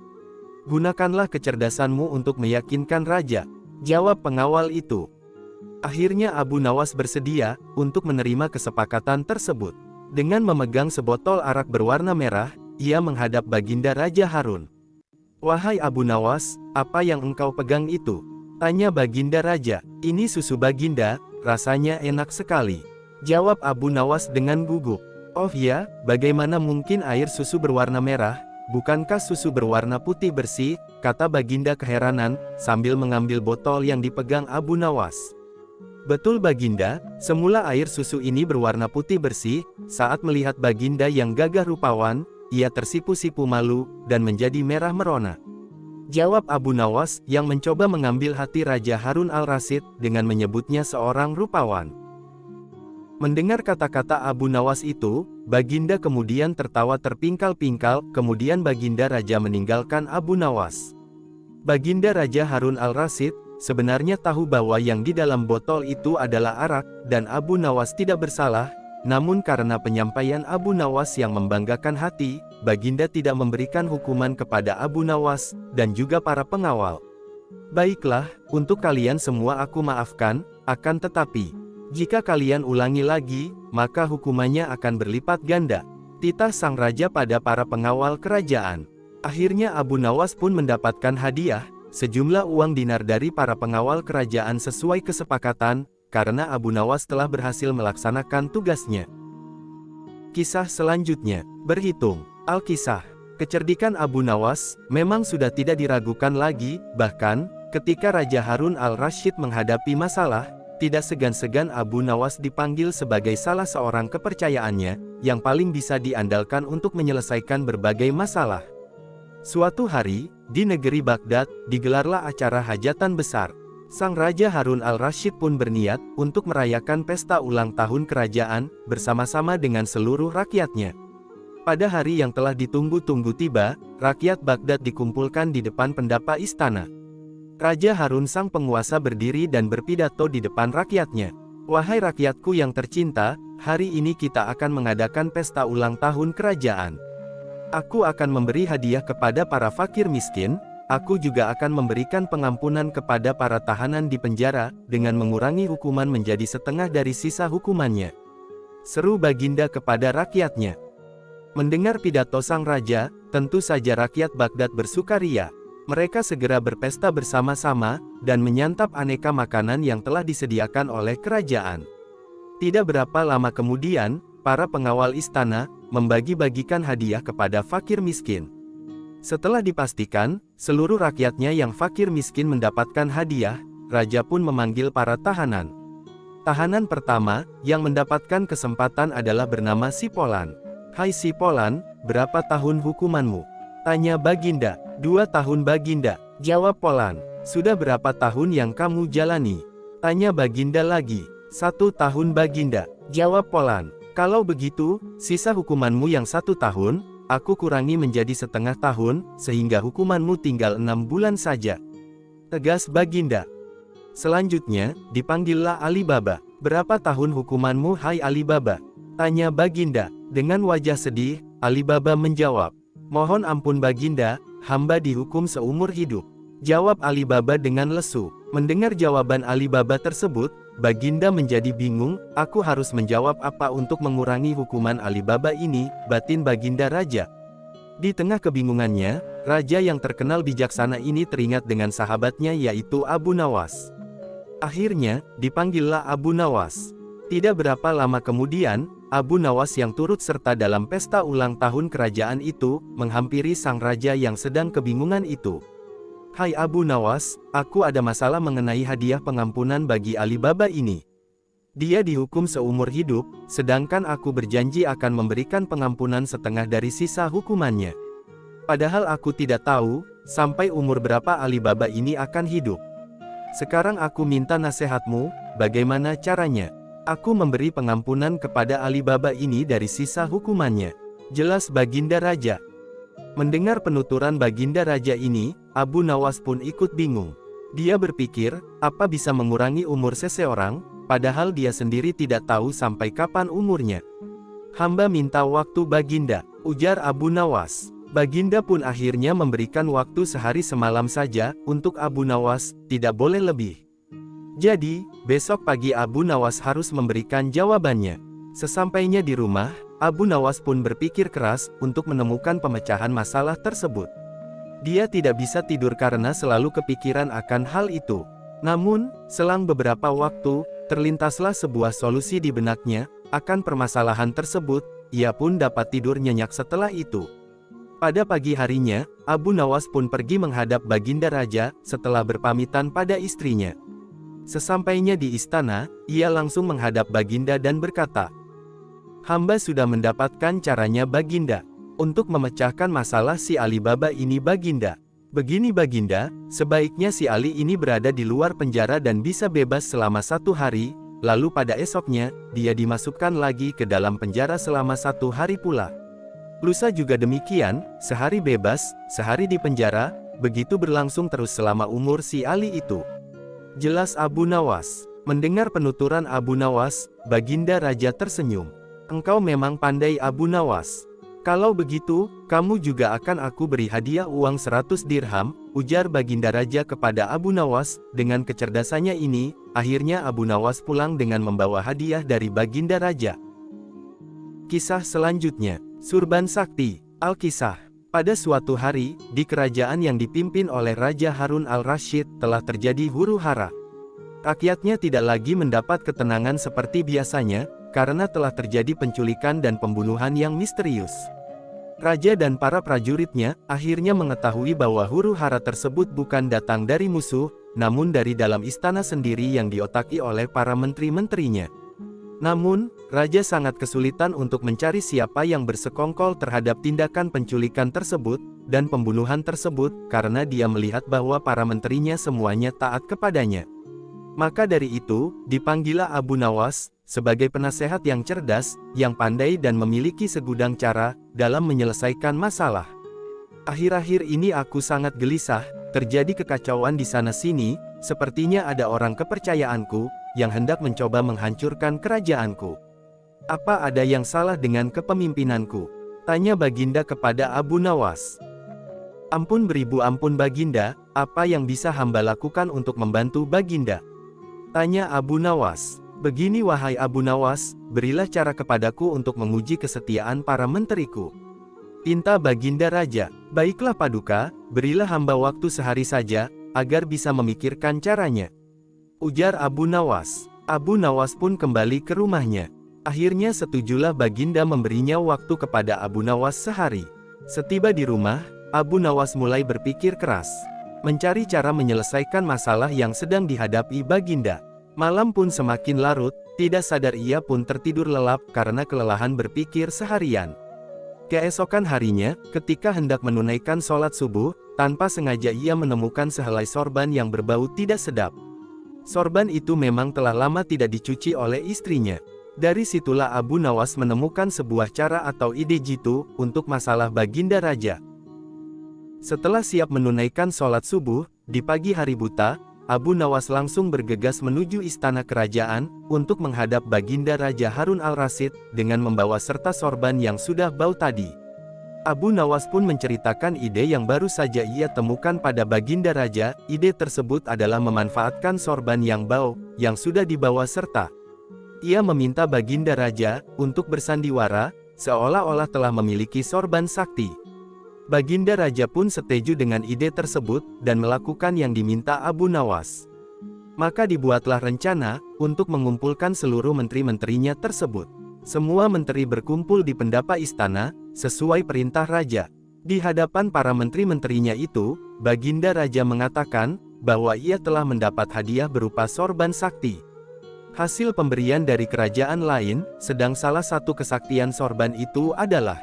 Gunakanlah kecerdasanmu untuk meyakinkan raja, jawab pengawal itu. Akhirnya Abu Nawas bersedia untuk menerima kesepakatan tersebut. Dengan memegang sebotol arak berwarna merah, ia menghadap Baginda Raja Harun. Wahai Abu Nawas, apa yang engkau pegang itu? Tanya Baginda Raja. Ini susu Baginda, rasanya enak sekali. Jawab Abu Nawas dengan gugup. Oh ya, bagaimana mungkin air susu berwarna merah? Bukankah susu berwarna putih bersih? Kata Baginda keheranan, sambil mengambil botol yang dipegang Abu Nawas. Betul Baginda, semula air susu ini berwarna putih bersih. Saat melihat Baginda yang gagah rupawan, ia tersipu-sipu malu, dan menjadi merah merona. Jawab Abu Nawas, yang mencoba mengambil hati Raja Harun al-Rasyid, dengan menyebutnya seorang rupawan. Mendengar kata-kata Abu Nawas itu, Baginda kemudian tertawa terpingkal-pingkal, kemudian Baginda Raja meninggalkan Abu Nawas. Baginda Raja Harun al-Rasyid sebenarnya tahu bahwa yang di dalam botol itu adalah arak, dan Abu Nawas tidak bersalah, namun karena penyampaian Abu Nawas yang membanggakan hati, Baginda tidak memberikan hukuman kepada Abu Nawas, dan juga para pengawal. Baiklah, untuk kalian semua aku maafkan, akan tetapi, jika kalian ulangi lagi, maka hukumannya akan berlipat ganda. Titah sang raja pada para pengawal kerajaan. Akhirnya Abu Nawas pun mendapatkan hadiah, sejumlah uang dinar dari para pengawal kerajaan sesuai kesepakatan, karena Abu Nawas telah berhasil melaksanakan tugasnya. Kisah selanjutnya, berhitung. Al-Kisah. Kecerdikan Abu Nawas memang sudah tidak diragukan lagi, bahkan, ketika Raja Harun al-Rasyid menghadapi masalah, tidak segan-segan Abu Nawas dipanggil sebagai salah seorang kepercayaannya, yang paling bisa diandalkan untuk menyelesaikan berbagai masalah. Suatu hari, di negeri Baghdad, digelarlah acara hajatan besar. Sang Raja Harun al-Rasyid pun berniat untuk merayakan pesta ulang tahun kerajaan, bersama-sama dengan seluruh rakyatnya. Pada hari yang telah ditunggu-tunggu tiba, rakyat Baghdad dikumpulkan di depan pendapa istana. Raja Harun sang penguasa berdiri dan berpidato di depan rakyatnya. Wahai rakyatku yang tercinta, hari ini kita akan mengadakan pesta ulang tahun kerajaan. Aku akan memberi hadiah kepada para fakir miskin, aku juga akan memberikan pengampunan kepada para tahanan di penjara, dengan mengurangi hukuman menjadi setengah dari sisa hukumannya. Seru Baginda kepada rakyatnya. Mendengar pidato sang raja, tentu saja rakyat Baghdad bersukaria. Mereka segera berpesta bersama-sama, dan menyantap aneka makanan yang telah disediakan oleh kerajaan. Tidak berapa lama kemudian, para pengawal istana membagi-bagikan hadiah kepada fakir miskin. Setelah dipastikan, seluruh rakyatnya yang fakir miskin mendapatkan hadiah, raja pun memanggil para tahanan. Tahanan pertama, yang mendapatkan kesempatan adalah bernama Sipolan. Hai Sipolan, berapa tahun hukumanmu? Tanya Baginda. 2 tahun Baginda. Jawab Polan. Sudah berapa tahun yang kamu jalani? Tanya Baginda lagi. 1 tahun Baginda. Jawab Polan. Kalau begitu, sisa hukumanmu yang 1 tahun, aku kurangi menjadi setengah tahun, sehingga hukumanmu tinggal 6 bulan saja. Tegas Baginda. Selanjutnya, dipanggillah Alibaba. Berapa tahun hukumanmu hai Alibaba? Tanya Baginda. Dengan wajah sedih, Alibaba menjawab. Mohon ampun Baginda, hamba dihukum seumur hidup. Jawab Alibaba dengan lesu. Mendengar jawaban Alibaba tersebut, Baginda menjadi bingung, aku harus menjawab apa untuk mengurangi hukuman Alibaba ini, batin Baginda Raja. Di tengah kebingungannya, raja yang terkenal bijaksana ini teringat dengan sahabatnya yaitu Abu Nawas. Akhirnya, dipanggillah Abu Nawas. Tidak berapa lama kemudian, Abu Nawas yang turut serta dalam pesta ulang tahun kerajaan itu, menghampiri sang raja yang sedang kebingungan itu. "Hai Abu Nawas, aku ada masalah mengenai hadiah pengampunan bagi Alibaba ini. Dia dihukum seumur hidup, sedangkan aku berjanji akan memberikan pengampunan setengah dari sisa hukumannya. Padahal aku tidak tahu, sampai umur berapa Alibaba ini akan hidup. Sekarang aku minta nasihatmu, bagaimana caranya aku memberi pengampunan kepada Alibaba ini dari sisa hukumannya?" Jelas Baginda Raja. Mendengar penuturan Baginda Raja ini, Abu Nawas pun ikut bingung. Dia berpikir, apa bisa mengurangi umur seseorang, padahal dia sendiri tidak tahu sampai kapan umurnya. "Hamba minta waktu Baginda," ujar Abu Nawas. Baginda pun akhirnya memberikan waktu sehari semalam saja, untuk Abu Nawas, tidak boleh lebih. Jadi, besok pagi Abu Nawas harus memberikan jawabannya. Sesampainya di rumah, Abu Nawas pun berpikir keras, untuk menemukan pemecahan masalah tersebut. Dia tidak bisa tidur karena selalu kepikiran akan hal itu. Namun, selang beberapa waktu, terlintaslah sebuah solusi di benaknya, akan permasalahan tersebut, ia pun dapat tidur nyenyak setelah itu. Pada pagi harinya, Abu Nawas pun pergi menghadap Baginda Raja, setelah berpamitan pada istrinya. Sesampainya di istana, ia langsung menghadap Baginda dan berkata, "Hamba sudah mendapatkan caranya Baginda, untuk memecahkan masalah si Alibaba ini Baginda. Begini Baginda, sebaiknya si Ali ini berada di luar penjara dan bisa bebas selama 1 hari, lalu pada esoknya, dia dimasukkan lagi ke dalam penjara selama 1 hari pula. Lusa juga demikian, sehari bebas, sehari di penjara, begitu berlangsung terus selama umur si Ali itu." Jelas Abu Nawas. Mendengar penuturan Abu Nawas, Baginda Raja tersenyum. "Engkau memang pandai Abu Nawas. Kalau begitu, kamu juga akan aku beri hadiah uang 100 dirham, ujar Baginda Raja kepada Abu Nawas. Dengan kecerdasannya ini, akhirnya Abu Nawas pulang dengan membawa hadiah dari Baginda Raja. Kisah selanjutnya, Surban Sakti. Al-Kisah. Pada suatu hari, di kerajaan yang dipimpin oleh Raja Harun al-Rasyid, telah terjadi huru-hara. Rakyatnya tidak lagi mendapat ketenangan seperti biasanya, karena telah terjadi penculikan dan pembunuhan yang misterius. Raja dan para prajuritnya, akhirnya mengetahui bahwa huru-hara tersebut bukan datang dari musuh, namun dari dalam istana sendiri yang diotaki oleh para menteri-menterinya. Namun, Raja sangat kesulitan untuk mencari siapa yang bersekongkol terhadap tindakan penculikan tersebut, dan pembunuhan tersebut, karena dia melihat bahwa para menterinya semuanya taat kepadanya. Maka dari itu, dipanggillah Abu Nawas, sebagai penasehat yang cerdas, yang pandai dan memiliki segudang cara, dalam menyelesaikan masalah. "Akhir-akhir ini aku sangat gelisah, terjadi kekacauan di sana-sini, sepertinya ada orang kepercayaanku, yang hendak mencoba menghancurkan kerajaanku. Apa ada yang salah dengan kepemimpinanku?" tanya Baginda kepada Abu Nawas. "Ampun beribu ampun Baginda, apa yang bisa hamba lakukan untuk membantu Baginda?" tanya Abu Nawas. "Begini wahai Abu Nawas, berilah cara kepadaku untuk menguji kesetiaan para menteriku," pinta Baginda Raja. "Baiklah Paduka, berilah hamba waktu sehari saja, agar bisa memikirkan caranya," ujar Abu Nawas. Abu Nawas pun kembali ke rumahnya. Akhirnya setujulah Baginda memberinya waktu kepada Abu Nawas sehari. Setiba di rumah, Abu Nawas mulai berpikir keras, mencari cara menyelesaikan masalah yang sedang dihadapi Baginda. Malam pun semakin larut, tidak sadar ia pun tertidur lelap karena kelelahan berpikir seharian. Keesokan harinya, ketika hendak menunaikan sholat subuh, tanpa sengaja ia menemukan sehelai sorban yang berbau tidak sedap. Sorban itu memang telah lama tidak dicuci oleh istrinya. Dari situlah Abu Nawas menemukan sebuah cara atau ide jitu, untuk masalah Baginda Raja. Setelah siap menunaikan sholat subuh, di pagi hari buta, Abu Nawas langsung bergegas menuju istana kerajaan, untuk menghadap Baginda Raja Harun al-Rasyid, dengan membawa serta sorban yang sudah bau tadi. Abu Nawas pun menceritakan ide yang baru saja ia temukan pada Baginda Raja. Ide tersebut adalah memanfaatkan sorban yang bau, yang sudah dibawa serta. Ia meminta Baginda Raja, untuk bersandiwara, seolah-olah telah memiliki sorban sakti. Baginda Raja pun setuju dengan ide tersebut, dan melakukan yang diminta Abu Nawas. Maka dibuatlah rencana, untuk mengumpulkan seluruh menteri-menterinya tersebut. Semua menteri berkumpul di pendapa istana, sesuai perintah Raja. Di hadapan para menteri-menterinya itu, Baginda Raja mengatakan, bahwa ia telah mendapat hadiah berupa sorban sakti. Hasil pemberian dari kerajaan lain, sedang salah satu kesaktian sorban itu adalah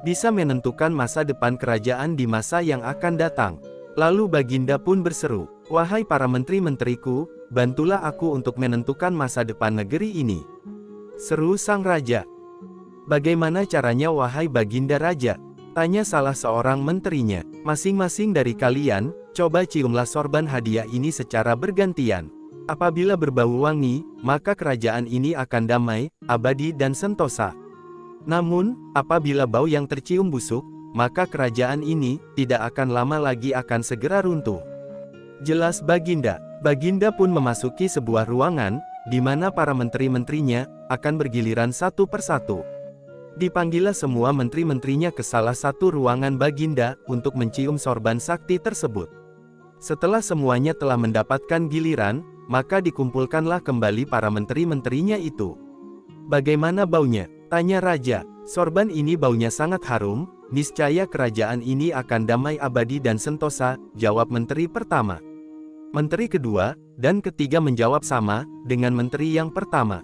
bisa menentukan masa depan kerajaan di masa yang akan datang. Lalu Baginda pun berseru, "Wahai para menteri-menteriku, bantulah aku untuk menentukan masa depan negeri ini." Seru sang raja. "Bagaimana caranya wahai Baginda Raja?" tanya salah seorang menterinya. "Masing-masing dari kalian, coba ciumlah sorban hadiah ini secara bergantian. Apabila berbau wangi, maka kerajaan ini akan damai, abadi dan sentosa. Namun, apabila bau yang tercium busuk, maka kerajaan ini tidak akan lama lagi akan segera runtuh." Jelas Baginda. Baginda pun memasuki sebuah ruangan, di mana para menteri-menterinya akan bergiliran satu persatu. Dipanggillah semua menteri-menterinya ke salah satu ruangan Baginda untuk mencium sorban sakti tersebut. Setelah semuanya telah mendapatkan giliran, maka dikumpulkanlah kembali para menteri-menterinya itu. "Bagaimana baunya?" tanya Raja. "Sorban ini baunya sangat harum, niscaya kerajaan ini akan damai abadi dan sentosa," jawab menteri pertama. Menteri kedua dan ketiga menjawab sama dengan menteri yang pertama.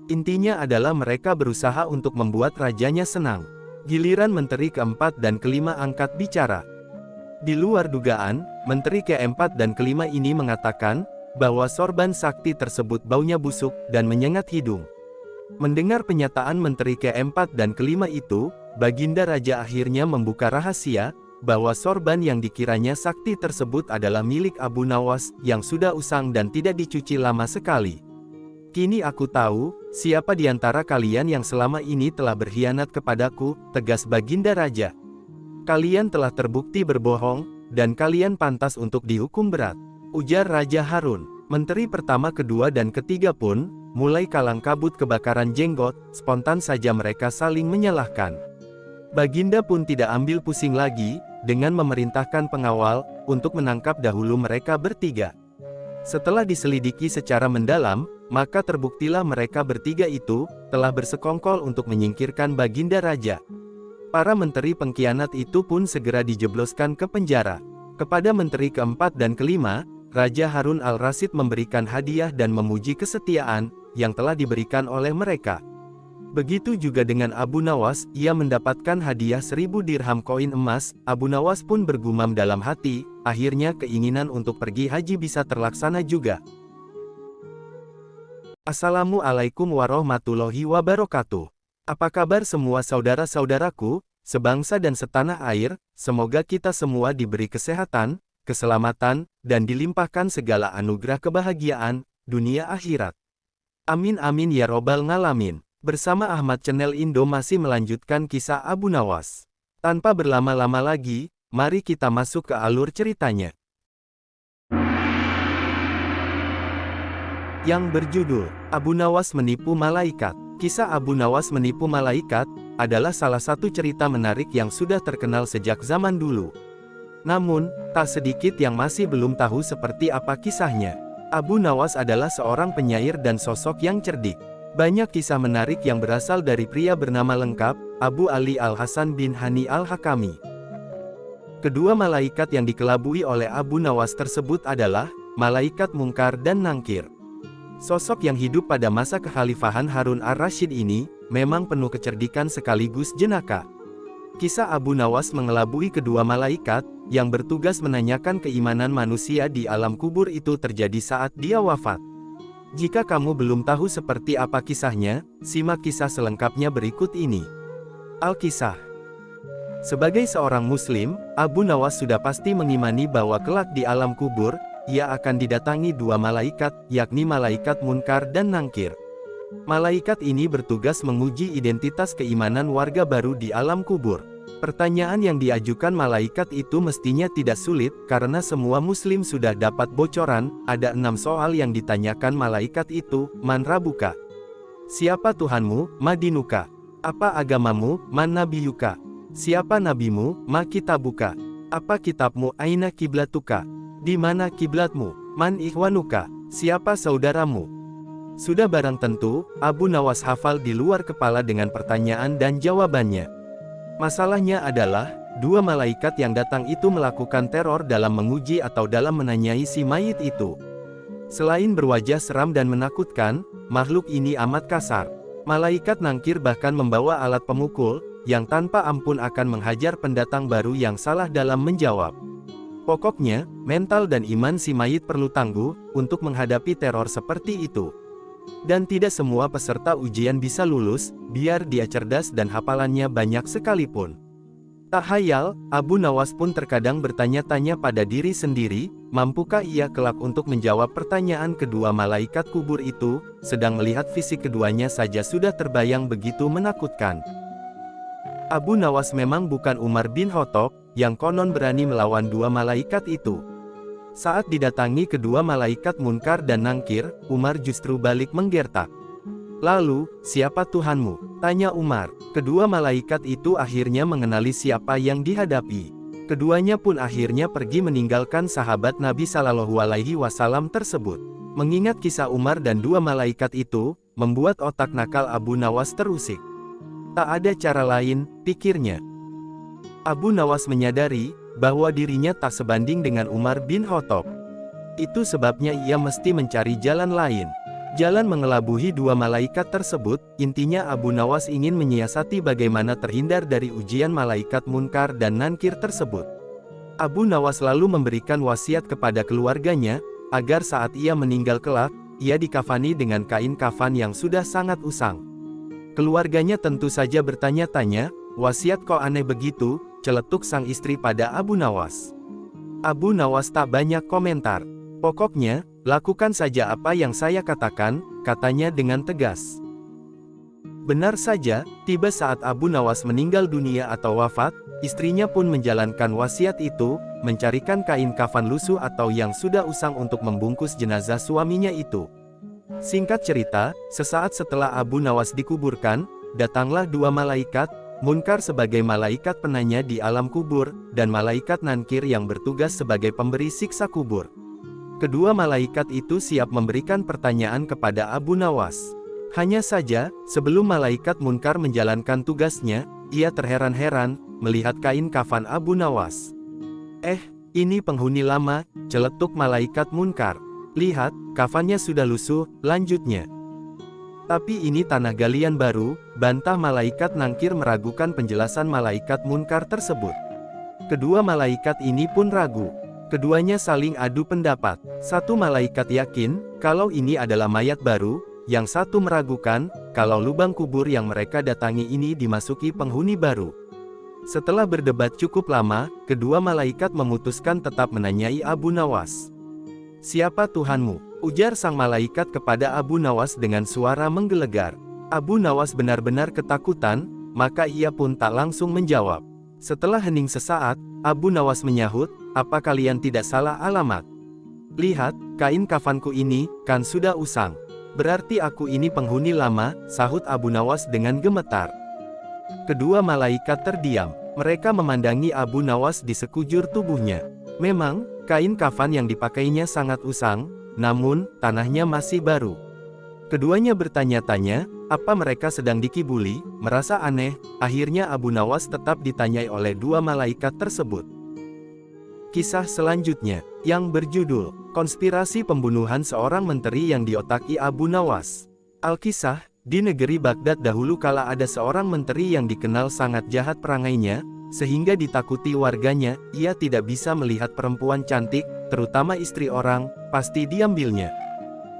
Intinya adalah mereka berusaha untuk membuat rajanya senang. Giliran menteri keempat dan kelima angkat bicara. Di luar dugaan, menteri keempat dan kelima ini mengatakan bahwa sorban sakti tersebut baunya busuk dan menyengat hidung. Mendengar pernyataan menteri keempat dan kelima itu, Baginda Raja akhirnya membuka rahasia, bahwa sorban yang dikiranya sakti tersebut adalah milik Abu Nawas, yang sudah usang dan tidak dicuci lama sekali. "Kini aku tahu, siapa di antara kalian yang selama ini telah berkhianat kepadaku," tegas Baginda Raja. "Kalian telah terbukti berbohong, dan kalian pantas untuk dihukum berat," ujar Raja Harun. Menteri pertama, kedua dan ketiga pun mulai kalang kabut kebakaran jenggot, spontan saja mereka saling menyalahkan. Baginda pun tidak ambil pusing lagi, dengan memerintahkan pengawal, untuk menangkap dahulu mereka bertiga. Setelah diselidiki secara mendalam, maka terbuktilah mereka bertiga itu, telah bersekongkol untuk menyingkirkan Baginda Raja. Para menteri pengkhianat itu pun segera dijebloskan ke penjara. Kepada menteri keempat dan kelima, Raja Harun al-Rasyid memberikan hadiah dan memuji kesetiaan, yang telah diberikan oleh mereka. Begitu juga dengan Abu Nawas, ia mendapatkan hadiah 1000 dirham koin emas. Abu Nawas pun bergumam dalam hati, akhirnya keinginan untuk pergi haji bisa terlaksana juga. Assalamualaikum warahmatullahi wabarakatuh. Apa kabar semua saudara-saudaraku, sebangsa dan setanah air? Semoga kita semua diberi kesehatan, keselamatan, dan dilimpahkan segala anugerah kebahagiaan, dunia akhirat. Amin amin ya robbal ngalamin. Bersama Ahmad Channel Indo masih melanjutkan kisah Abu Nawas. Tanpa berlama-lama lagi, mari kita masuk ke alur ceritanya. Yang berjudul, Abu Nawas menipu malaikat. Kisah Abu Nawas menipu malaikat, adalah salah satu cerita menarik yang sudah terkenal sejak zaman dulu. Namun, tak sedikit yang masih belum tahu seperti apa kisahnya. Abu Nawas adalah seorang penyair dan sosok yang cerdik. Banyak kisah menarik yang berasal dari pria bernama lengkap, Abu Ali Al-Hasan bin Hani Al-Hakami. Kedua malaikat yang dikelabui oleh Abu Nawas tersebut adalah, malaikat Munkar dan Nangkir. Sosok yang hidup pada masa kekhalifahan Harun ar-Rasyid ini, memang penuh kecerdikan sekaligus jenaka. Kisah Abu Nawas mengelabui kedua malaikat, yang bertugas menanyakan keimanan manusia di alam kubur itu terjadi saat dia wafat. Jika kamu belum tahu seperti apa kisahnya, simak kisah selengkapnya berikut ini. Al-Kisah. Sebagai seorang muslim, Abu Nawas sudah pasti mengimani bahwa kelak di alam kubur, ia akan didatangi dua malaikat, yakni malaikat Munkar dan Nangkir. Malaikat ini bertugas menguji identitas keimanan warga baru di alam kubur. Pertanyaan yang diajukan malaikat itu mestinya tidak sulit, karena semua muslim sudah dapat bocoran. Ada 6 soal yang ditanyakan malaikat itu. Man Rabuka? Siapa Tuhanmu? Ma dinuka? Apa agamamu? Man nabiyuka? Siapa nabimu, ma kitabuka? Apa kitabmu, aina kiblatuka? Di mana kiblatmu? Man ikhwanuka? Siapa saudaramu? Sudah barang tentu, Abu Nawas hafal di luar kepala dengan pertanyaan dan jawabannya. Masalahnya adalah, dua malaikat yang datang itu melakukan teror dalam menguji atau dalam menanyai si mayit itu. Selain berwajah seram dan menakutkan, makhluk ini amat kasar. Malaikat nangkir bahkan membawa alat pemukul, yang tanpa ampun akan menghajar pendatang baru yang salah dalam menjawab. Pokoknya, mental dan iman si mayit perlu tangguh, untuk menghadapi teror seperti itu. Dan tidak semua peserta ujian bisa lulus, biar dia cerdas dan hafalannya banyak sekalipun. Tak hayal, Abu Nawas pun terkadang bertanya-tanya pada diri sendiri, mampukah ia kelak untuk menjawab pertanyaan kedua malaikat kubur itu, sedang melihat fisik keduanya saja sudah terbayang begitu menakutkan. Abu Nawas memang bukan Umar bin Khattab, yang konon berani melawan dua malaikat itu. Saat didatangi kedua malaikat Munkar dan Nangkir, Umar justru balik menggertak. "Lalu, siapa Tuhanmu?" tanya Umar. Kedua malaikat itu akhirnya mengenali siapa yang dihadapi. Keduanya pun akhirnya pergi meninggalkan sahabat Nabi Shallallahu Alaihi Wasallam tersebut. Mengingat kisah Umar dan dua malaikat itu, membuat otak nakal Abu Nawas terusik. Tak ada cara lain, pikirnya. Abu Nawas menyadari bahwa dirinya tak sebanding dengan Umar bin Khattab. Itu sebabnya ia mesti mencari jalan lain. Jalan mengelabuhi dua malaikat tersebut, intinya Abu Nawas ingin menyiasati bagaimana terhindar dari ujian malaikat Munkar dan Nankir tersebut. Abu Nawas lalu memberikan wasiat kepada keluarganya, agar saat ia meninggal kelak, ia dikafani dengan kain kafan yang sudah sangat usang. Keluarganya tentu saja bertanya-tanya, "Wasiat kok aneh begitu?" celetuk sang istri pada Abu Nawas. Abu Nawas tak banyak komentar. "Pokoknya, lakukan saja apa yang saya katakan," katanya dengan tegas. Benar saja, tiba saat Abu Nawas meninggal dunia atau wafat, istrinya pun menjalankan wasiat itu, mencarikan kain kafan lusuh atau yang sudah usang untuk membungkus jenazah suaminya itu. Singkat cerita, sesaat setelah Abu Nawas dikuburkan, datanglah dua malaikat, Munkar sebagai malaikat penanya di alam kubur, dan malaikat Nankir yang bertugas sebagai pemberi siksa kubur. Kedua malaikat itu siap memberikan pertanyaan kepada Abu Nawas. Hanya saja, sebelum malaikat Munkar menjalankan tugasnya, ia terheran-heran, melihat kain kafan Abu Nawas. Ini penghuni lama," celetuk malaikat Munkar. "Lihat, kafannya sudah lusuh," lanjutnya. "Tapi ini tanah galian baru," bantah malaikat Nangkir meragukan penjelasan malaikat Munkar tersebut. Kedua malaikat ini pun ragu. Keduanya saling adu pendapat. Satu malaikat yakin, kalau ini adalah mayat baru, yang satu meragukan, kalau lubang kubur yang mereka datangi ini dimasuki penghuni baru. Setelah berdebat cukup lama, kedua malaikat memutuskan tetap menanyai Abu Nawas. "Siapa Tuhanmu?" ujar sang malaikat kepada Abu Nawas dengan suara menggelegar. Abu Nawas benar-benar ketakutan, maka ia pun tak langsung menjawab. Setelah hening sesaat, Abu Nawas menyahut, "Apa kalian tidak salah alamat? Lihat, kain kafanku ini, kan sudah usang. Berarti aku ini penghuni lama," sahut Abu Nawas dengan gemetar. Kedua malaikat terdiam. Mereka memandangi Abu Nawas di sekujur tubuhnya. Memang, kain kafan yang dipakainya sangat usang, namun, tanahnya masih baru. Keduanya bertanya-tanya, apa mereka sedang dikibuli, merasa aneh, akhirnya Abu Nawas tetap ditanyai oleh dua malaikat tersebut. Kisah selanjutnya, yang berjudul, Konspirasi Pembunuhan Seorang Menteri yang Diotaki Abu Nawas. Alkisah, di negeri Baghdad dahulu kala ada seorang menteri yang dikenal sangat jahat perangainya, sehingga ditakuti warganya, ia tidak bisa melihat perempuan cantik, terutama istri orang, pasti diambilnya.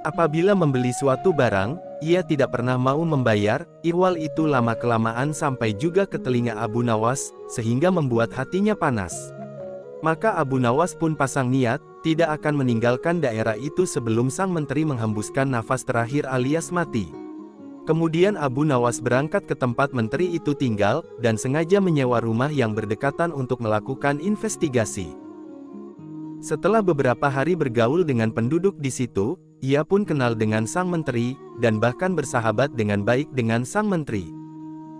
Apabila membeli suatu barang, ia tidak pernah mau membayar, ihwal itu lama-kelamaan sampai juga ke telinga Abu Nawas, sehingga membuat hatinya panas. Maka Abu Nawas pun pasang niat, tidak akan meninggalkan daerah itu sebelum sang menteri menghembuskan nafas terakhir alias mati. Kemudian Abu Nawas berangkat ke tempat menteri itu tinggal, dan sengaja menyewa rumah yang berdekatan untuk melakukan investigasi. Setelah beberapa hari bergaul dengan penduduk di situ, ia pun kenal dengan sang menteri, dan bahkan bersahabat dengan baik dengan sang menteri.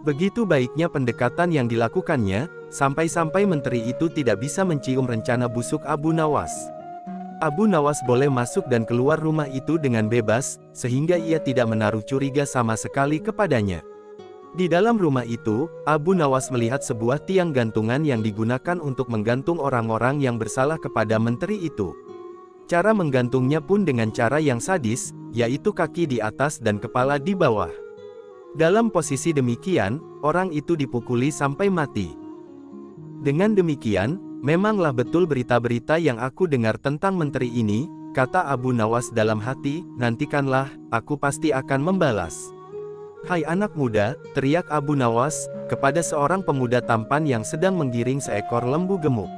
Begitu baiknya pendekatan yang dilakukannya, sampai-sampai menteri itu tidak bisa mencium rencana busuk Abu Nawas. Abu Nawas boleh masuk dan keluar rumah itu dengan bebas, sehingga ia tidak menaruh curiga sama sekali kepadanya. Di dalam rumah itu, Abu Nawas melihat sebuah tiang gantungan yang digunakan untuk menggantung orang-orang yang bersalah kepada menteri itu. Cara menggantungnya pun dengan cara yang sadis, yaitu kaki di atas dan kepala di bawah. Dalam posisi demikian, orang itu dipukuli sampai mati. Dengan demikian, memanglah betul berita-berita yang aku dengar tentang menteri ini, kata Abu Nawas dalam hati, nantikanlah, aku pasti akan membalas. Hai anak muda, teriak Abu Nawas, kepada seorang pemuda tampan yang sedang menggiring seekor lembu gemuk.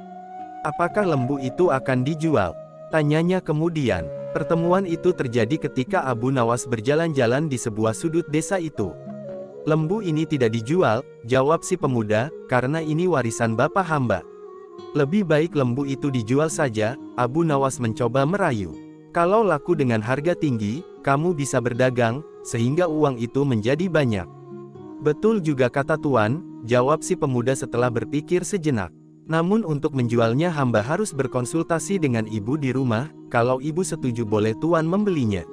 Apakah lembu itu akan dijual? Tanyanya kemudian. Pertemuan itu terjadi ketika Abu Nawas berjalan-jalan di sebuah sudut desa itu. Lembu ini tidak dijual, jawab si pemuda, karena ini warisan bapak hamba. Lebih baik lembu itu dijual saja, Abu Nawas mencoba merayu. Kalau laku dengan harga tinggi, kamu bisa berdagang, sehingga uang itu menjadi banyak. Betul juga kata tuan, jawab si pemuda setelah berpikir sejenak. Namun untuk menjualnya hamba harus berkonsultasi dengan ibu di rumah, kalau ibu setuju boleh tuan membelinya.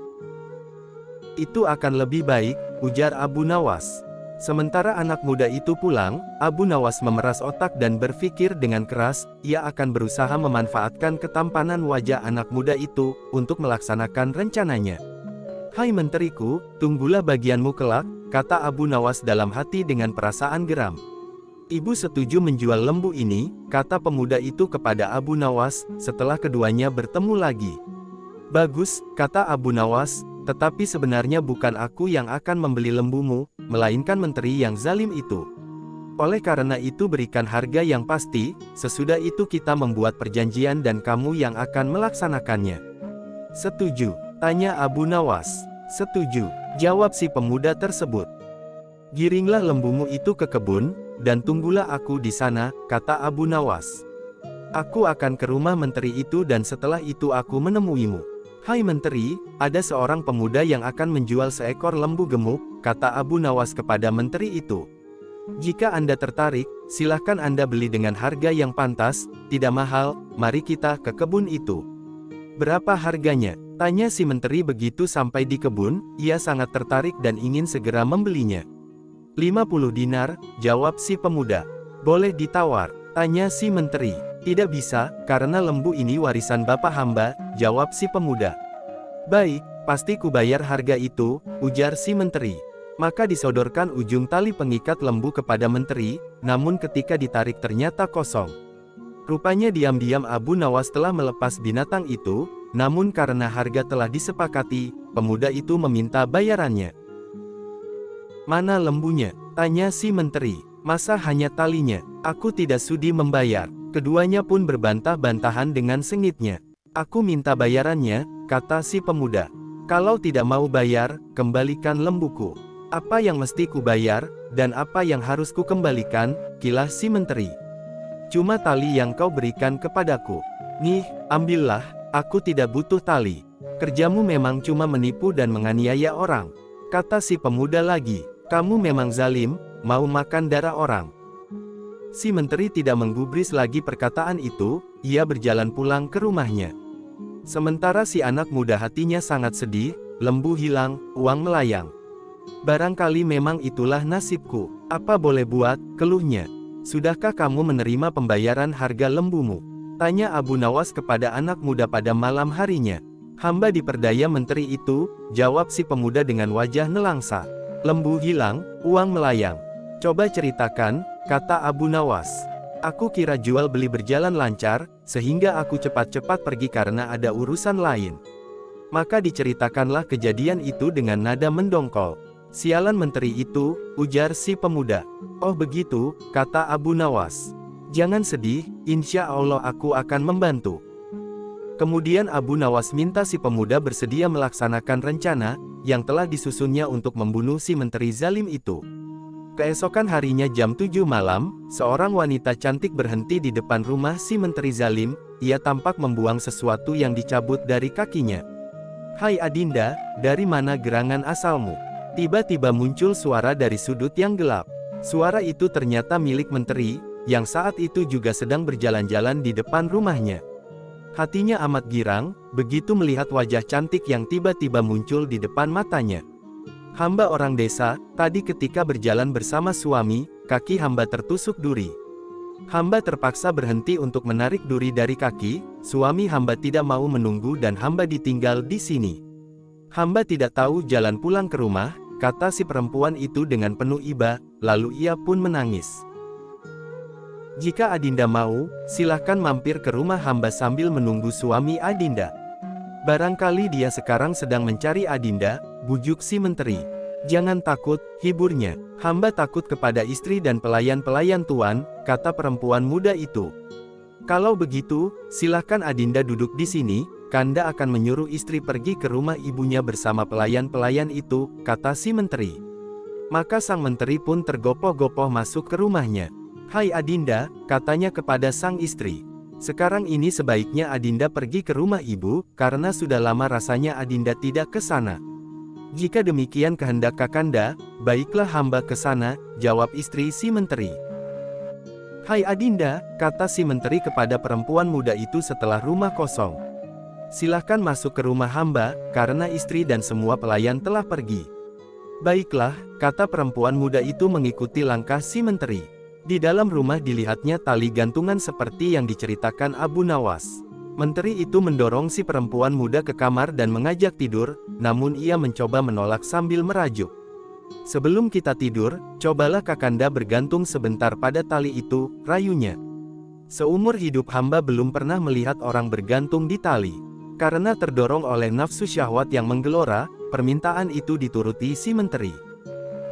Itu akan lebih baik, ujar Abu Nawas. Sementara anak muda itu pulang, Abu Nawas memeras otak dan berpikir dengan keras, ia akan berusaha memanfaatkan ketampanan wajah anak muda itu, untuk melaksanakan rencananya. Hai menteriku, tunggulah bagianmu kelak, kata Abu Nawas dalam hati dengan perasaan geram. Ibu setuju menjual lembu ini, kata pemuda itu kepada Abu Nawas, setelah keduanya bertemu lagi. Bagus, kata Abu Nawas, tetapi sebenarnya bukan aku yang akan membeli lembumu, melainkan menteri yang zalim itu. Oleh karena itu berikan harga yang pasti, sesudah itu kita membuat perjanjian dan kamu yang akan melaksanakannya. Setuju, tanya Abu Nawas. Setuju, jawab si pemuda tersebut. Giringlah lembumu itu ke kebun, dan tunggulah aku di sana, kata Abu Nawas. Aku akan ke rumah menteri itu dan setelah itu aku menemuimu. Hai menteri, ada seorang pemuda yang akan menjual seekor lembu gemuk, kata Abu Nawas kepada menteri itu. Jika Anda tertarik, silahkan Anda beli dengan harga yang pantas, tidak mahal, mari kita ke kebun itu. Berapa harganya? Tanya si menteri begitu sampai di kebun, ia sangat tertarik dan ingin segera membelinya. 50 dinar, jawab si pemuda. Boleh ditawar? Tanya si menteri. Tidak bisa, karena lembu ini warisan bapak hamba, jawab si pemuda. Baik, pasti ku bayar harga itu, ujar si menteri. Maka disodorkan ujung tali pengikat lembu kepada menteri, namun ketika ditarik ternyata kosong. Rupanya diam-diam Abu Nawas telah melepas binatang itu, namun karena harga telah disepakati, pemuda itu meminta bayarannya. Mana lembunya? Tanya si menteri. Masa hanya talinya? Aku tidak sudi membayar. Keduanya pun berbantah-bantahan dengan sengitnya. Aku minta bayarannya, kata si pemuda. Kalau tidak mau bayar, kembalikan lembuku. Apa yang mesti ku bayar, dan apa yang harus ku kembalikan, kilah si menteri. Cuma tali yang kau berikan kepadaku. Nih, ambillah, aku tidak butuh tali. Kerjamu memang cuma menipu dan menganiaya orang. Kata si pemuda lagi. Kamu memang zalim, mau makan darah orang. Si menteri tidak menggubris lagi perkataan itu, ia berjalan pulang ke rumahnya. Sementara si anak muda hatinya sangat sedih, lembu hilang, uang melayang. Barangkali memang itulah nasibku, apa boleh buat, keluhnya. Sudahkah kamu menerima pembayaran harga lembumu? Tanya Abu Nawas kepada anak muda pada malam harinya. Hamba diperdaya menteri itu, jawab si pemuda dengan wajah nelangsa. Lembu hilang, uang melayang. Coba ceritakan, kata Abu Nawas. Aku kira jual beli berjalan lancar, sehingga aku cepat-cepat pergi karena ada urusan lain. Maka diceritakanlah kejadian itu dengan nada mendongkol. Sialan menteri itu, ujar si pemuda. Oh begitu, kata Abu Nawas. Jangan sedih, insya Allah aku akan membantu. Kemudian Abu Nawas minta si pemuda bersedia melaksanakan rencana, yang telah disusunnya untuk membunuh si menteri zalim itu. Keesokan harinya jam 7 malam, seorang wanita cantik berhenti di depan rumah si menteri zalim, ia tampak membuang sesuatu yang dicabut dari kakinya. Hai Adinda, dari mana gerangan asalmu? Tiba-tiba muncul suara dari sudut yang gelap. Suara itu ternyata milik menteri, yang saat itu juga sedang berjalan-jalan di depan rumahnya. Hatinya amat girang, begitu melihat wajah cantik yang tiba-tiba muncul di depan matanya. Hamba orang desa, tadi ketika berjalan bersama suami, kaki hamba tertusuk duri. Hamba terpaksa berhenti untuk menarik duri dari kaki, suami hamba tidak mau menunggu dan hamba ditinggal di sini. Hamba tidak tahu jalan pulang ke rumah, kata si perempuan itu dengan penuh iba, lalu ia pun menangis. Jika Adinda mau, silahkan mampir ke rumah hamba sambil menunggu suami Adinda. Barangkali dia sekarang sedang mencari Adinda, bujuk si menteri. Jangan takut, hiburnya. Hamba takut kepada istri dan pelayan-pelayan tuan, kata perempuan muda itu. Kalau begitu, silahkan Adinda duduk di sini, Kanda akan menyuruh istri pergi ke rumah ibunya bersama pelayan-pelayan itu, kata si menteri. Maka sang menteri pun tergopoh-gopoh masuk ke rumahnya. Hai Adinda, katanya kepada sang istri. Sekarang ini sebaiknya Adinda pergi ke rumah ibu, karena sudah lama rasanya Adinda tidak ke sana. Jika demikian kehendak Kakanda, baiklah hamba ke sana, jawab istri si menteri. Hai Adinda, kata si menteri kepada perempuan muda itu setelah rumah kosong. Silahkan masuk ke rumah hamba, karena istri dan semua pelayan telah pergi. Baiklah, kata perempuan muda itu mengikuti langkah si menteri. Di dalam rumah dilihatnya tali gantungan seperti yang diceritakan Abu Nawas. Menteri itu mendorong si perempuan muda ke kamar dan mengajak tidur, namun ia mencoba menolak sambil merajuk. Sebelum kita tidur, cobalah Kakanda bergantung sebentar pada tali itu, rayunya. Seumur hidup hamba belum pernah melihat orang bergantung di tali. Karena terdorong oleh nafsu syahwat yang menggelora, permintaan itu dituruti si menteri.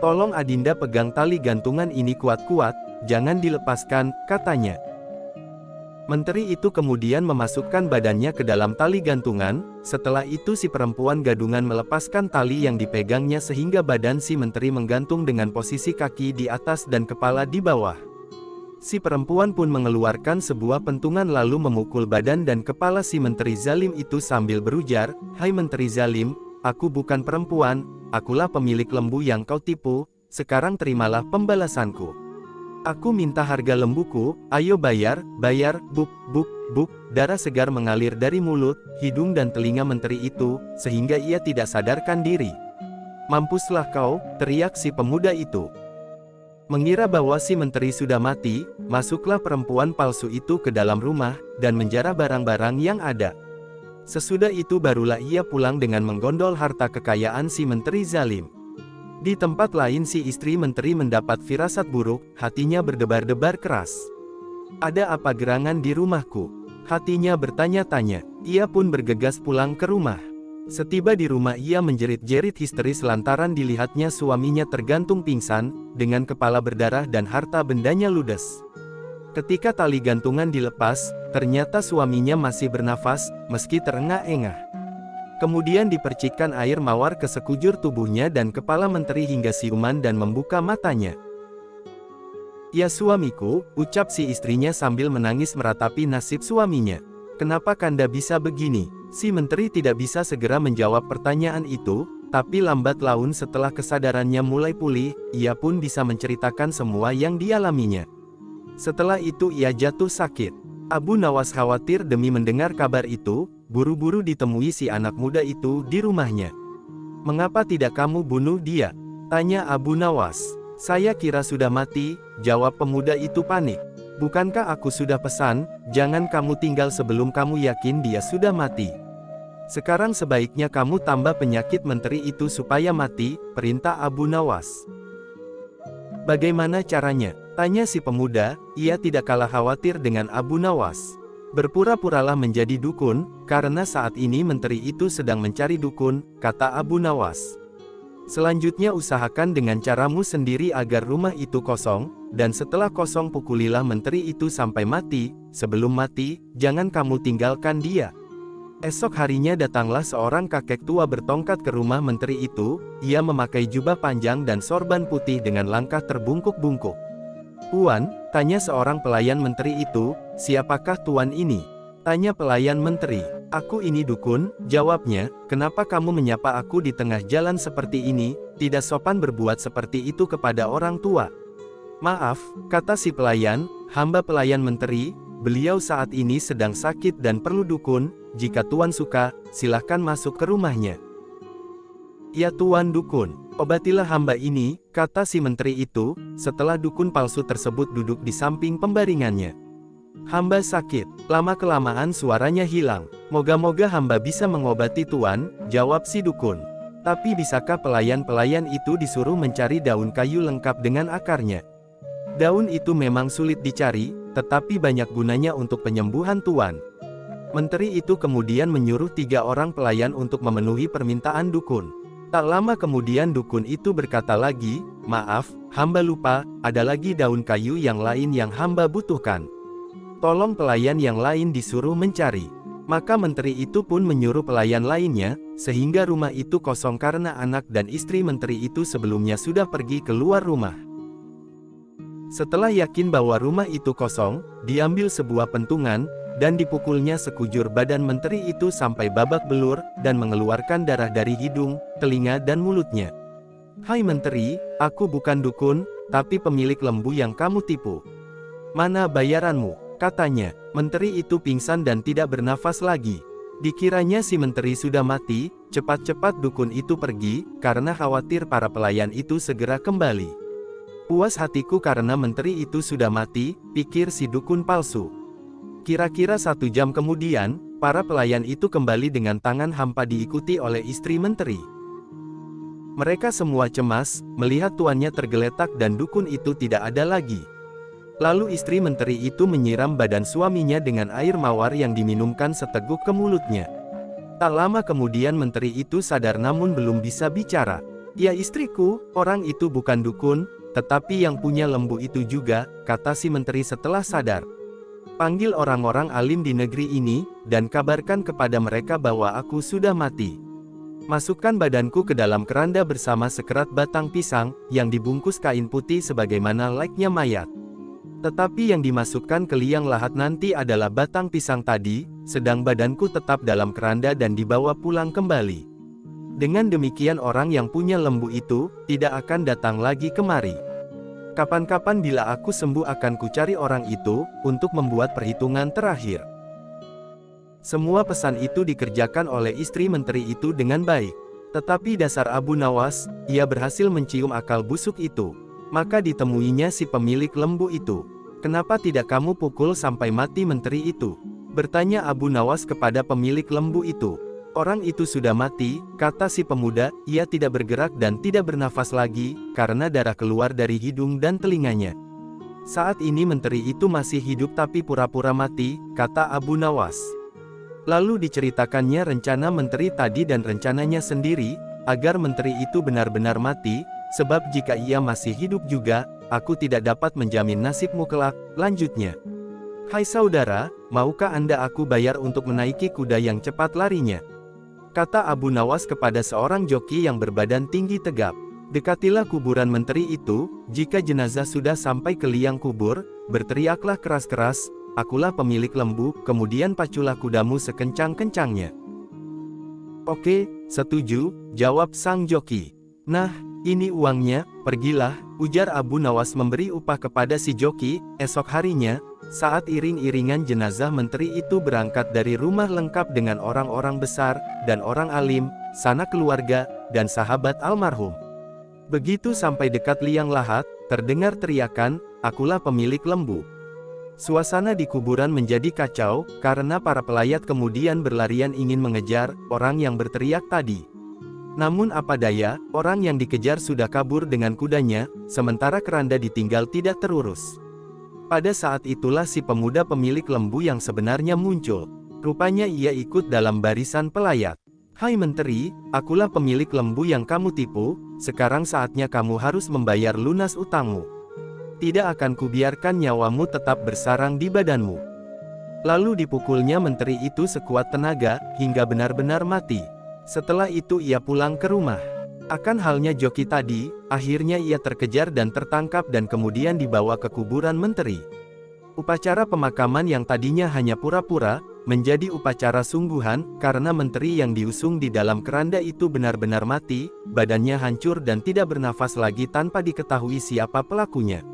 Tolong Adinda pegang tali gantungan ini kuat-kuat, jangan dilepaskan, katanya. Menteri itu kemudian memasukkan badannya ke dalam tali gantungan, setelah itu si perempuan gadungan melepaskan tali yang dipegangnya sehingga badan si menteri menggantung dengan posisi kaki di atas dan kepala di bawah. Si perempuan pun mengeluarkan sebuah pentungan lalu memukul badan dan kepala si menteri zalim itu sambil berujar, Hai menteri zalim, aku bukan perempuan, akulah pemilik lembu yang kau tipu, sekarang terimalah pembalasanku. Aku minta harga lembuku, ayo bayar, bayar, buk, buk, buk, darah segar mengalir dari mulut, hidung dan telinga menteri itu, sehingga ia tidak sadarkan diri. Mampuslah kau, teriak si pemuda itu. Mengira bahwa si menteri sudah mati, masuklah perempuan palsu itu ke dalam rumah, dan menjarah barang-barang yang ada. Sesudah itu barulah ia pulang dengan menggondol harta kekayaan si menteri zalim. Di tempat lain si istri menteri mendapat firasat buruk, hatinya berdebar-debar keras. Ada apa gerangan di rumahku? Hatinya bertanya-tanya, ia pun bergegas pulang ke rumah. Setiba di rumah ia menjerit-jerit histeris lantaran dilihatnya suaminya tergantung pingsan, dengan kepala berdarah dan harta bendanya ludes. Ketika tali gantungan dilepas, ternyata suaminya masih bernafas, meski terengah-engah. Kemudian dipercikkan air mawar ke sekujur tubuhnya dan kepala menteri hingga siuman dan membuka matanya. Ya suamiku, ucap si istrinya sambil menangis meratapi nasib suaminya. Kenapa Kanda bisa begini? Si menteri tidak bisa segera menjawab pertanyaan itu, tapi lambat laun setelah kesadarannya mulai pulih, ia pun bisa menceritakan semua yang dialaminya. Setelah itu ia jatuh sakit. Abu Nawas khawatir demi mendengar kabar itu, buru-buru ditemui si anak muda itu di rumahnya. Mengapa tidak kamu bunuh dia? Tanya Abu Nawas. Saya kira sudah mati, jawab pemuda itu panik. Bukankah aku sudah pesan, jangan kamu tinggal sebelum kamu yakin dia sudah mati. Sekarang sebaiknya kamu tambah penyakit menteri itu supaya mati, perintah Abu Nawas. Bagaimana caranya? Tanya si pemuda, ia tidak kalah khawatir dengan Abu Nawas. Berpura-puralah menjadi dukun, karena saat ini menteri itu sedang mencari dukun, kata Abu Nawas. Selanjutnya usahakan dengan caramu sendiri agar rumah itu kosong, dan setelah kosong pukulilah menteri itu sampai mati, sebelum mati, jangan kamu tinggalkan dia. Esok harinya datanglah seorang kakek tua bertongkat ke rumah menteri itu, ia memakai jubah panjang dan sorban putih dengan langkah terbungkuk-bungkuk. Tuan, tanya seorang pelayan menteri itu, siapakah tuan ini? Tanya pelayan menteri. Aku ini dukun, jawabnya, kenapa kamu menyapa aku di tengah jalan seperti ini, tidak sopan berbuat seperti itu kepada orang tua. Maaf, kata si pelayan, hamba pelayan menteri, beliau saat ini sedang sakit dan perlu dukun, jika tuan suka, silahkan masuk ke rumahnya. Ya tuan dukun, obatilah hamba ini, kata si menteri itu, setelah dukun palsu tersebut duduk di samping pembaringannya. Hamba sakit, lama-kelamaan suaranya hilang, moga-moga hamba bisa mengobati tuan, jawab si dukun. Tapi bisakah pelayan-pelayan itu disuruh mencari daun kayu lengkap dengan akarnya? Daun itu memang sulit dicari, tetapi banyak gunanya untuk penyembuhan tuan. Menteri itu kemudian menyuruh 3 orang pelayan untuk memenuhi permintaan dukun. Tak lama kemudian dukun itu berkata lagi, maaf, hamba lupa, ada lagi daun kayu yang lain yang hamba butuhkan. Tolong pelayan yang lain disuruh mencari. Maka menteri itu pun menyuruh pelayan lainnya, sehingga rumah itu kosong karena anak dan istri menteri itu sebelumnya sudah pergi keluar rumah. Setelah yakin bahwa rumah itu kosong, diambil sebuah pentungan, dan dipukulnya sekujur badan menteri itu sampai babak belur, dan mengeluarkan darah dari hidung, telinga dan mulutnya. Hai menteri, aku bukan dukun, tapi pemilik lembu yang kamu tipu. Mana bayaranmu? Katanya. Menteri itu pingsan dan tidak bernafas lagi. Dikiranya si menteri sudah mati, cepat-cepat dukun itu pergi, karena khawatir para pelayan itu segera kembali. Puas hatiku karena menteri itu sudah mati, pikir si dukun palsu. Kira-kira 1 jam kemudian, para pelayan itu kembali dengan tangan hampa diikuti oleh istri menteri. Mereka semua cemas, melihat tuannya tergeletak dan dukun itu tidak ada lagi. Lalu istri menteri itu menyiram badan suaminya dengan air mawar yang diminumkan seteguk ke mulutnya. Tak lama kemudian menteri itu sadar namun belum bisa bicara. Ya istriku, orang itu bukan dukun, tetapi yang punya lembu itu juga, kata si menteri setelah sadar. Panggil orang-orang alim di negeri ini, dan kabarkan kepada mereka bahwa aku sudah mati. Masukkan badanku ke dalam keranda bersama sekerat batang pisang, yang dibungkus kain putih sebagaimana laiknya mayat. Tetapi yang dimasukkan ke liang lahat nanti adalah batang pisang tadi, sedang badanku tetap dalam keranda dan dibawa pulang kembali. Dengan demikian orang yang punya lembu itu, tidak akan datang lagi kemari. Kapan-kapan bila aku sembuh akan kucari orang itu, untuk membuat perhitungan terakhir. Semua pesan itu dikerjakan oleh istri menteri itu dengan baik. Tetapi dasar Abu Nawas, ia berhasil mencium akal busuk itu. Maka ditemuinya si pemilik lembu itu. Kenapa tidak kamu pukul sampai mati menteri itu? Bertanya Abu Nawas kepada pemilik lembu itu. Orang itu sudah mati, kata si pemuda, ia tidak bergerak dan tidak bernafas lagi, karena darah keluar dari hidung dan telinganya. Saat ini menteri itu masih hidup tapi pura-pura mati, kata Abu Nawas. Lalu diceritakannya rencana menteri tadi dan rencananya sendiri, agar menteri itu benar-benar mati, sebab jika ia masih hidup juga, aku tidak dapat menjamin nasibmu kelak, lanjutnya. Hai saudara, maukah Anda aku bayar untuk menaiki kuda yang cepat larinya? Kata Abu Nawas kepada seorang joki yang berbadan tinggi tegap. Dekatilah kuburan menteri itu, jika jenazah sudah sampai ke liang kubur, berteriaklah keras-keras, akulah pemilik lembu, kemudian paculah kudamu sekencang-kencangnya. Oke, setuju, jawab sang joki. Nah, ini uangnya, pergilah, ujar Abu Nawas memberi upah kepada si joki. Esok harinya, saat iring-iringan jenazah menteri itu berangkat dari rumah lengkap dengan orang-orang besar, dan orang alim, sanak keluarga, dan sahabat almarhum. Begitu sampai dekat liang lahat, terdengar teriakan, akulah pemilik lembu. Suasana di kuburan menjadi kacau, karena para pelayat kemudian berlarian ingin mengejar orang yang berteriak tadi. Namun apa daya, orang yang dikejar sudah kabur dengan kudanya, sementara keranda ditinggal tidak terurus. Pada saat itulah si pemuda pemilik lembu yang sebenarnya muncul. Rupanya ia ikut dalam barisan pelayat. Hai menteri, akulah pemilik lembu yang kamu tipu, sekarang saatnya kamu harus membayar lunas utangmu. Tidak akan kubiarkan nyawamu tetap bersarang di badanmu. Lalu dipukulnya menteri itu sekuat tenaga, hingga benar-benar mati. Setelah itu ia pulang ke rumah. Akan halnya joki tadi, akhirnya ia terkejar dan tertangkap dan kemudian dibawa ke kuburan menteri. Upacara pemakaman yang tadinya hanya pura-pura, menjadi upacara sungguhan, karena menteri yang diusung di dalam keranda itu benar-benar mati, badannya hancur dan tidak bernafas lagi tanpa diketahui siapa pelakunya.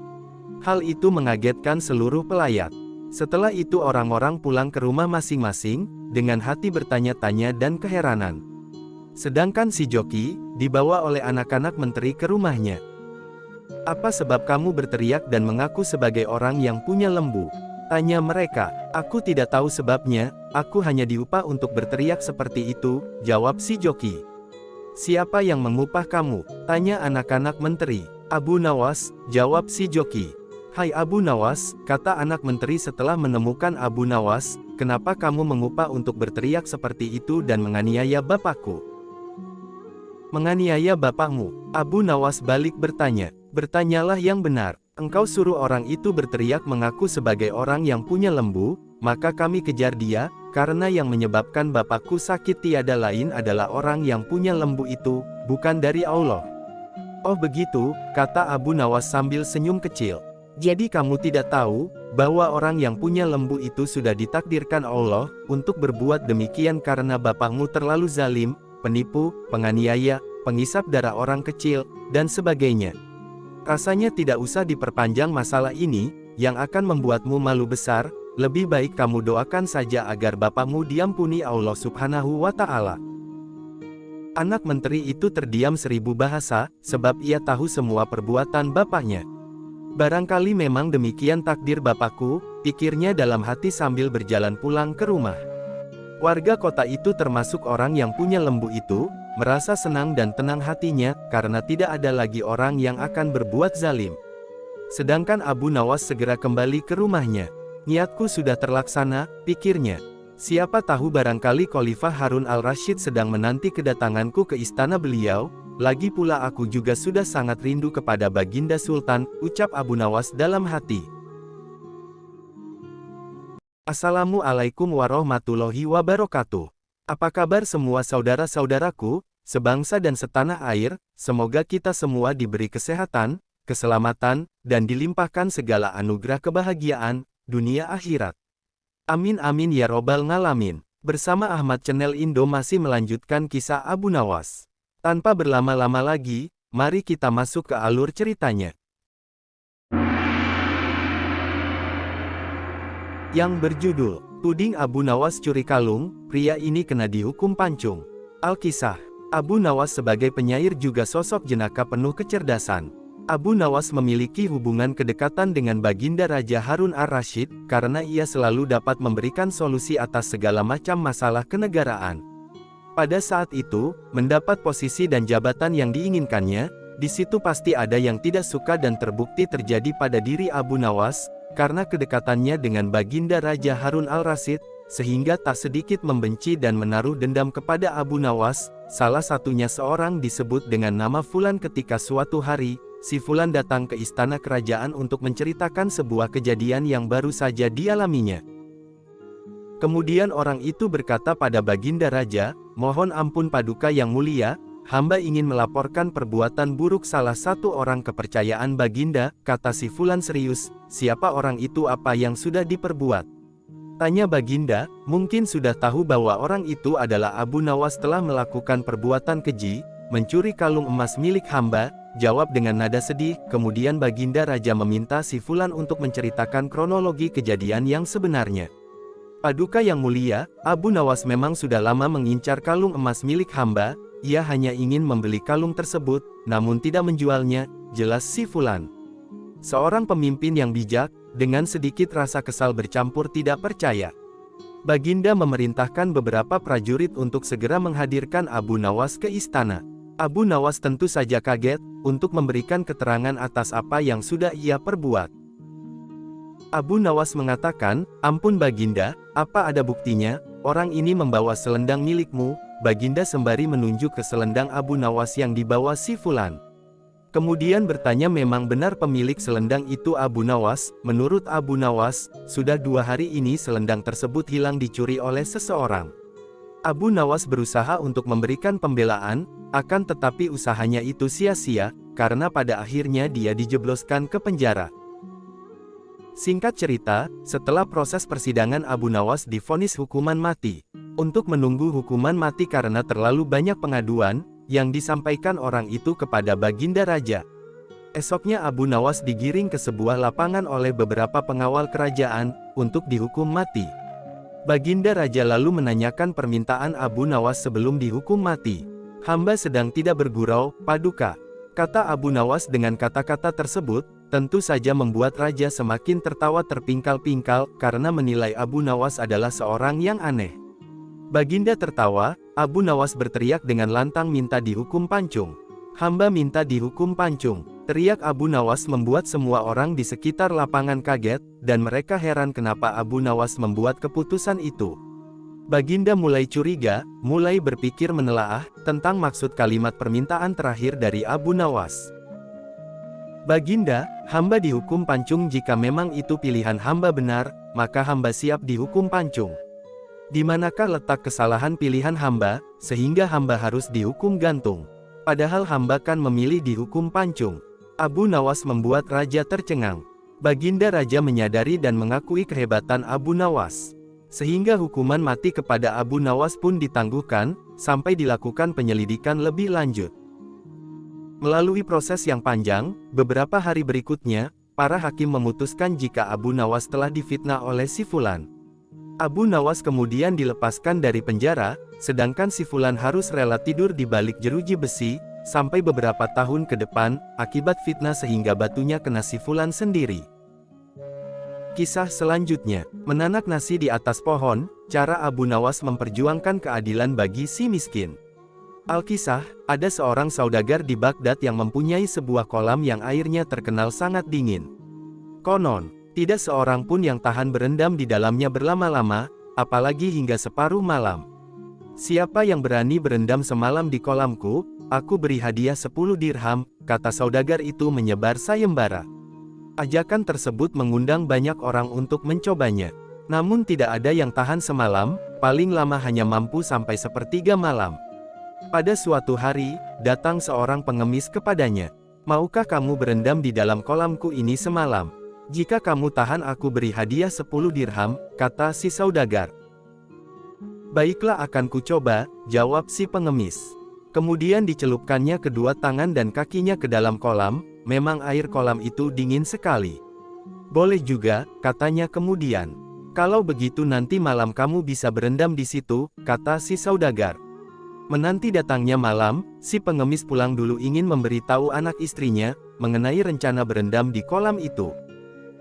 Hal itu mengagetkan seluruh pelayat. Setelah itu orang-orang pulang ke rumah masing-masing, dengan hati bertanya-tanya dan keheranan. Sedangkan si joki, dibawa oleh anak-anak menteri ke rumahnya. "Apa sebab kamu berteriak dan mengaku sebagai orang yang punya lembu?" tanya mereka. "Aku tidak tahu sebabnya, aku hanya diupah untuk berteriak seperti itu," jawab si joki. "Siapa yang mengupah kamu?" tanya anak-anak menteri. "Abu Nawas," jawab si joki. "Hai Abu Nawas," kata anak menteri setelah menemukan Abu Nawas, "kenapa kamu mengupah untuk berteriak seperti itu dan menganiaya bapakku?" "Menganiaya bapakmu?" Abu Nawas balik bertanya. "Bertanyalah yang benar. Engkau suruh orang itu berteriak mengaku sebagai orang yang punya lembu, maka kami kejar dia, karena yang menyebabkan bapakku sakit tiada lain adalah orang yang punya lembu itu, bukan dari Allah." "Oh begitu," kata Abu Nawas sambil senyum kecil. "Jadi kamu tidak tahu, bahwa orang yang punya lembu itu sudah ditakdirkan Allah, untuk berbuat demikian karena bapakmu terlalu zalim, penipu, penganiaya, penghisap darah orang kecil, dan sebagainya. Rasanya tidak usah diperpanjang masalah ini, yang akan membuatmu malu besar, lebih baik kamu doakan saja agar bapakmu diampuni Allah Subhanahu wa Ta'ala." Anak menteri itu terdiam 1000 bahasa, sebab ia tahu semua perbuatan bapaknya. "Barangkali memang demikian takdir bapakku," pikirnya dalam hati sambil berjalan pulang ke rumah. Warga kota itu termasuk orang yang punya lembu itu, merasa senang dan tenang hatinya, karena tidak ada lagi orang yang akan berbuat zalim. Sedangkan Abu Nawas segera kembali ke rumahnya. "Niatku sudah terlaksana," pikirnya. "Siapa tahu barangkali Khalifah Harun al-Rasyid sedang menanti kedatanganku ke istana beliau. Lagi pula aku juga sudah sangat rindu kepada Baginda Sultan," ucap Abu Nawas dalam hati. Assalamualaikum warahmatullahi wabarakatuh. Apa kabar semua saudara-saudaraku, sebangsa dan setanah air? Semoga kita semua diberi kesehatan, keselamatan, dan dilimpahkan segala anugerah kebahagiaan, dunia akhirat. Amin amin ya robbal ngalamin. Bersama Ahmad Channel Indo masih melanjutkan kisah Abu Nawas. Tanpa berlama-lama lagi, mari kita masuk ke alur ceritanya. Yang berjudul, Tuding Abu Nawas Curi Kalung, pria ini kena dihukum pancung. Alkisah, Abu Nawas sebagai penyair juga sosok jenaka penuh kecerdasan. Abu Nawas memiliki hubungan kedekatan dengan Baginda Raja Harun ar-Rasyid, karena ia selalu dapat memberikan solusi atas segala macam masalah kenegaraan. Pada saat itu, mendapat posisi dan jabatan yang diinginkannya, di situ pasti ada yang tidak suka dan terbukti terjadi pada diri Abu Nawas, karena kedekatannya dengan Baginda Raja Harun al-Rasyid, sehingga tak sedikit membenci dan menaruh dendam kepada Abu Nawas, salah satunya seorang disebut dengan nama Fulan. Ketika suatu hari, si Fulan datang ke istana kerajaan untuk menceritakan sebuah kejadian yang baru saja dialaminya. Kemudian orang itu berkata pada Baginda Raja, "Mohon ampun Paduka yang mulia, hamba ingin melaporkan perbuatan buruk salah satu orang kepercayaan Baginda." Kata si Fulan serius, "Siapa orang itu, apa yang sudah diperbuat?" Tanya Baginda, "Mungkin sudah tahu bahwa orang itu adalah Abu Nawas telah melakukan perbuatan keji, mencuri kalung emas milik hamba." Jawab dengan nada sedih. Kemudian Baginda Raja meminta si Fulan untuk menceritakan kronologi kejadian yang sebenarnya. "Paduka yang mulia, Abu Nawas memang sudah lama mengincar kalung emas milik hamba, ia hanya ingin membeli kalung tersebut, namun tidak menjualnya," jelas si Fulan. Seorang pemimpin yang bijak, dengan sedikit rasa kesal bercampur tidak percaya. Baginda memerintahkan beberapa prajurit untuk segera menghadirkan Abu Nawas ke istana. Abu Nawas tentu saja kaget, untuk memberikan keterangan atas apa yang sudah ia perbuat. Abu Nawas mengatakan, "Ampun Baginda, apa ada buktinya? Orang ini membawa selendang milikmu." Baginda sembari menunjuk ke selendang Abu Nawas yang dibawa si Fulan. Kemudian bertanya, memang benar pemilik selendang itu Abu Nawas? Menurut Abu Nawas, sudah 2 hari ini selendang tersebut hilang dicuri oleh seseorang. Abu Nawas berusaha untuk memberikan pembelaan, akan tetapi usahanya itu sia-sia, karena pada akhirnya dia dijebloskan ke penjara. Singkat cerita, setelah proses persidangan Abu Nawas divonis hukuman mati. Untuk menunggu hukuman mati karena terlalu banyak pengaduan yang disampaikan orang itu kepada Baginda Raja. Esoknya Abu Nawas digiring ke sebuah lapangan oleh beberapa pengawal kerajaan, untuk dihukum mati. Baginda Raja lalu menanyakan permintaan Abu Nawas sebelum dihukum mati. "Hamba sedang tidak bergurau, Paduka," kata Abu Nawas. Dengan kata-kata tersebut, tentu saja membuat Raja semakin tertawa terpingkal-pingkal, karena menilai Abu Nawas adalah seorang yang aneh. Baginda tertawa, Abu Nawas berteriak dengan lantang minta dihukum pancung. "Hamba minta dihukum pancung," teriak Abu Nawas membuat semua orang di sekitar lapangan kaget, dan mereka heran kenapa Abu Nawas membuat keputusan itu. Baginda mulai curiga, mulai berpikir menelaah tentang maksud kalimat permintaan terakhir dari Abu Nawas. "Baginda, hamba dihukum pancung. Jika memang itu pilihan hamba benar, maka hamba siap dihukum pancung. Di manakah letak kesalahan pilihan hamba, sehingga hamba harus dihukum gantung? Padahal hamba kan memilih dihukum pancung." Abu Nawas membuat Raja tercengang. Baginda Raja menyadari dan mengakui kehebatan Abu Nawas. Sehingga hukuman mati kepada Abu Nawas pun ditangguhkan, sampai dilakukan penyelidikan lebih lanjut. Melalui proses yang panjang, beberapa hari berikutnya, para hakim memutuskan jika Abu Nawas telah difitnah oleh si Fulan. Abu Nawas kemudian dilepaskan dari penjara, sedangkan si Fulan harus rela tidur di balik jeruji besi, sampai beberapa tahun ke depan, akibat fitnah sehingga batunya kena si Fulan sendiri. Kisah selanjutnya, menanak nasi di atas pohon, cara Abu Nawas memperjuangkan keadilan bagi si miskin. Alkisah, ada seorang saudagar di Baghdad yang mempunyai sebuah kolam yang airnya terkenal sangat dingin. Konon, tidak seorang pun yang tahan berendam di dalamnya berlama-lama, apalagi hingga separuh malam. "Siapa yang berani berendam semalam di kolamku, aku beri hadiah 10 dirham, kata saudagar itu menyebar sayembara. Ajakan tersebut mengundang banyak orang untuk mencobanya. Namun tidak ada yang tahan semalam, paling lama hanya mampu sampai sepertiga malam. Pada suatu hari, datang seorang pengemis kepadanya. "Maukah kamu berendam di dalam kolamku ini semalam? Jika kamu tahan aku beri hadiah 10 dirham, kata si saudagar. "Baiklah, akan kucoba," jawab si pengemis. Kemudian dicelupkannya kedua tangan dan kakinya ke dalam kolam. Memang air kolam itu dingin sekali. "Boleh juga," katanya kemudian. "Kalau begitu nanti malam kamu bisa berendam di situ," kata si saudagar. Menanti datangnya malam, si pengemis pulang dulu ingin memberitahu anak istrinya, mengenai rencana berendam di kolam itu.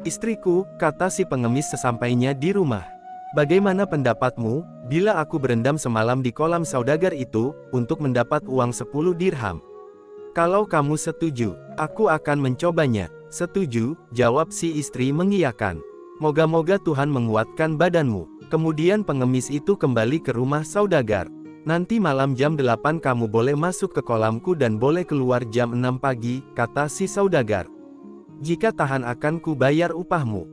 "Istriku," kata si pengemis sesampainya di rumah. "Bagaimana pendapatmu, bila aku berendam semalam di kolam saudagar itu, untuk mendapat uang 10 dirham? Kalau kamu setuju, aku akan mencobanya." "Setuju," jawab si istri mengiyakan. "Moga-moga Tuhan menguatkan badanmu." Kemudian pengemis itu kembali ke rumah saudagar. "Nanti malam jam 8 kamu boleh masuk ke kolamku dan boleh keluar jam 6 pagi, kata si saudagar. "Jika tahan akan ku bayar upahmu."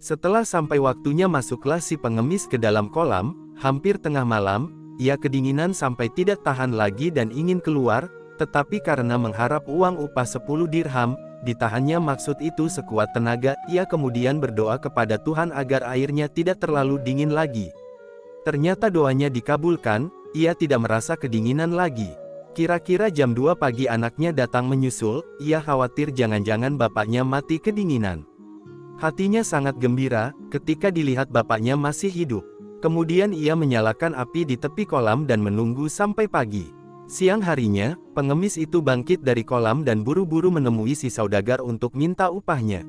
Setelah sampai waktunya masuklah si pengemis ke dalam kolam. Hampir tengah malam, ia kedinginan sampai tidak tahan lagi dan ingin keluar. Tetapi karena mengharap uang upah 10 dirham, ditahannya maksud itu sekuat tenaga. Ia kemudian berdoa kepada Tuhan agar airnya tidak terlalu dingin lagi. Ternyata doanya dikabulkan, ia tidak merasa kedinginan lagi. Kira-kira jam 2 pagi anaknya datang menyusul, ia khawatir jangan-jangan bapaknya mati kedinginan. Hatinya sangat gembira, ketika dilihat bapaknya masih hidup. Kemudian ia menyalakan api di tepi kolam dan menunggu sampai pagi. Siang harinya, pengemis itu bangkit dari kolam dan buru-buru menemui si saudagar untuk minta upahnya.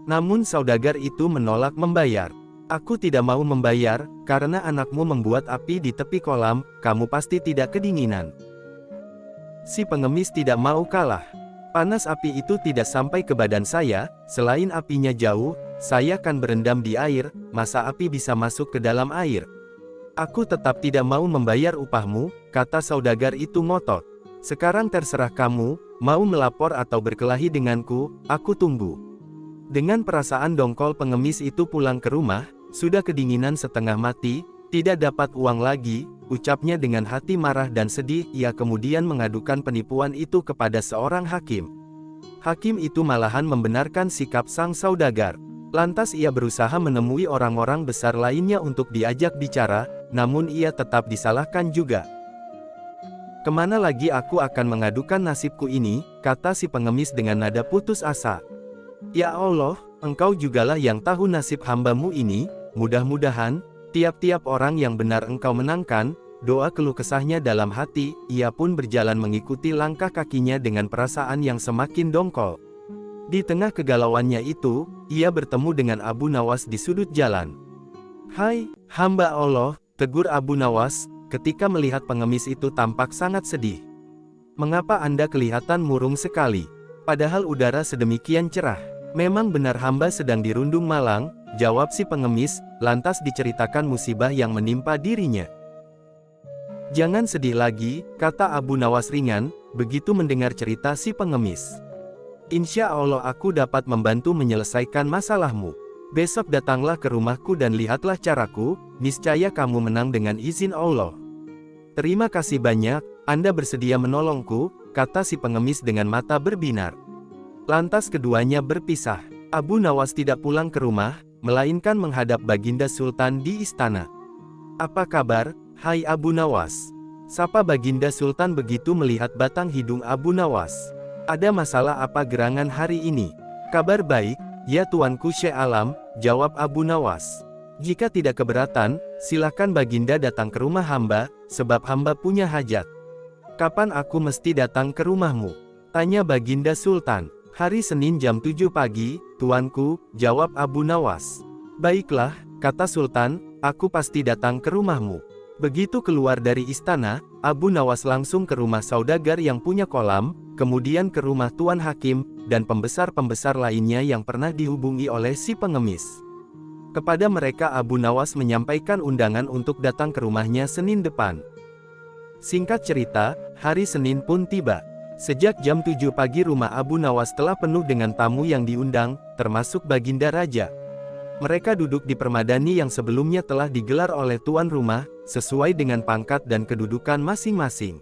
Namun saudagar itu menolak membayar. "Aku tidak mau membayar, karena anakmu membuat api di tepi kolam, kamu pasti tidak kedinginan." Si pengemis tidak mau kalah. "Panas api itu tidak sampai ke badan saya, selain apinya jauh, saya kan berendam di air, masa api bisa masuk ke dalam air? Aku tetap tidak mau membayar upahmu," kata saudagar itu ngotot. "Sekarang terserah kamu, mau melapor atau berkelahi denganku, aku tunggu." Dengan perasaan dongkol pengemis itu pulang ke rumah, sudah kedinginan setengah mati, tidak dapat uang lagi, ucapnya dengan hati marah dan sedih. Ia kemudian mengadukan penipuan itu kepada seorang hakim. Hakim itu malahan membenarkan sikap sang saudagar. Lantas ia berusaha menemui orang-orang besar lainnya untuk diajak bicara, namun ia tetap disalahkan juga. Kemana lagi aku akan mengadukan nasibku ini, kata si pengemis dengan nada putus asa. Ya Allah, Engkau jugalah yang tahu nasib hambamu ini, mudah-mudahan, tiap-tiap orang yang benar Engkau menangkan. Doa keluh kesahnya dalam hati, ia pun berjalan mengikuti langkah kakinya dengan perasaan yang semakin dongkol. Di tengah kegalauannya itu, ia bertemu dengan Abu Nawas di sudut jalan. Hai, hamba Allah, tegur Abu Nawas, ketika melihat pengemis itu tampak sangat sedih. Mengapa Anda kelihatan murung sekali? Padahal udara sedemikian cerah. Memang benar hamba sedang dirundung malang, jawab si pengemis, lantas diceritakan musibah yang menimpa dirinya. Jangan sedih lagi, kata Abu Nawas ringan, begitu mendengar cerita si pengemis. Insya Allah aku dapat membantu menyelesaikan masalahmu. Besok datanglah ke rumahku dan lihatlah caraku, niscaya kamu menang dengan izin Allah. Terima kasih banyak, Anda bersedia menolongku, kata si pengemis dengan mata berbinar. Lantas keduanya berpisah. Abu Nawas tidak pulang ke rumah, melainkan menghadap Baginda Sultan di istana. Apa kabar, hai Abu Nawas? Sapa Baginda Sultan begitu melihat batang hidung Abu Nawas. Ada masalah apa gerangan hari ini? Kabar baik, ya Tuanku Syekh Alam, jawab Abu Nawas. Jika tidak keberatan, silakan Baginda datang ke rumah hamba, sebab hamba punya hajat. Kapan aku mesti datang ke rumahmu? Tanya Baginda Sultan. Hari Senin jam 7 pagi, Tuanku, jawab Abu Nawas. Baiklah, kata Sultan, aku pasti datang ke rumahmu. Begitu keluar dari istana, Abu Nawas langsung ke rumah saudagar yang punya kolam, kemudian ke rumah Tuan Hakim, dan pembesar-pembesar lainnya yang pernah dihubungi oleh si pengemis. Kepada mereka Abu Nawas menyampaikan undangan untuk datang ke rumahnya Senin depan. Singkat cerita, hari Senin pun tiba. Sejak jam 7 pagi rumah Abu Nawas telah penuh dengan tamu yang diundang, termasuk Baginda Raja. Mereka duduk di permadani yang sebelumnya telah digelar oleh tuan rumah, sesuai dengan pangkat dan kedudukan masing-masing.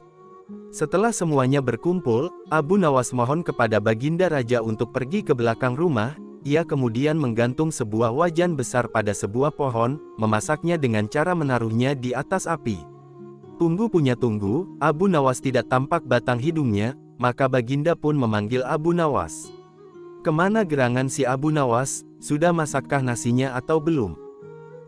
Setelah semuanya berkumpul, Abu Nawas mohon kepada Baginda Raja untuk pergi ke belakang rumah. Ia kemudian menggantung sebuah wajan besar pada sebuah pohon, memasaknya dengan cara menaruhnya di atas api. Tunggu punya tunggu, Abu Nawas tidak tampak batang hidungnya, maka Baginda pun memanggil Abu Nawas. Kemana gerangan si Abu Nawas, sudah masakkah nasinya atau belum?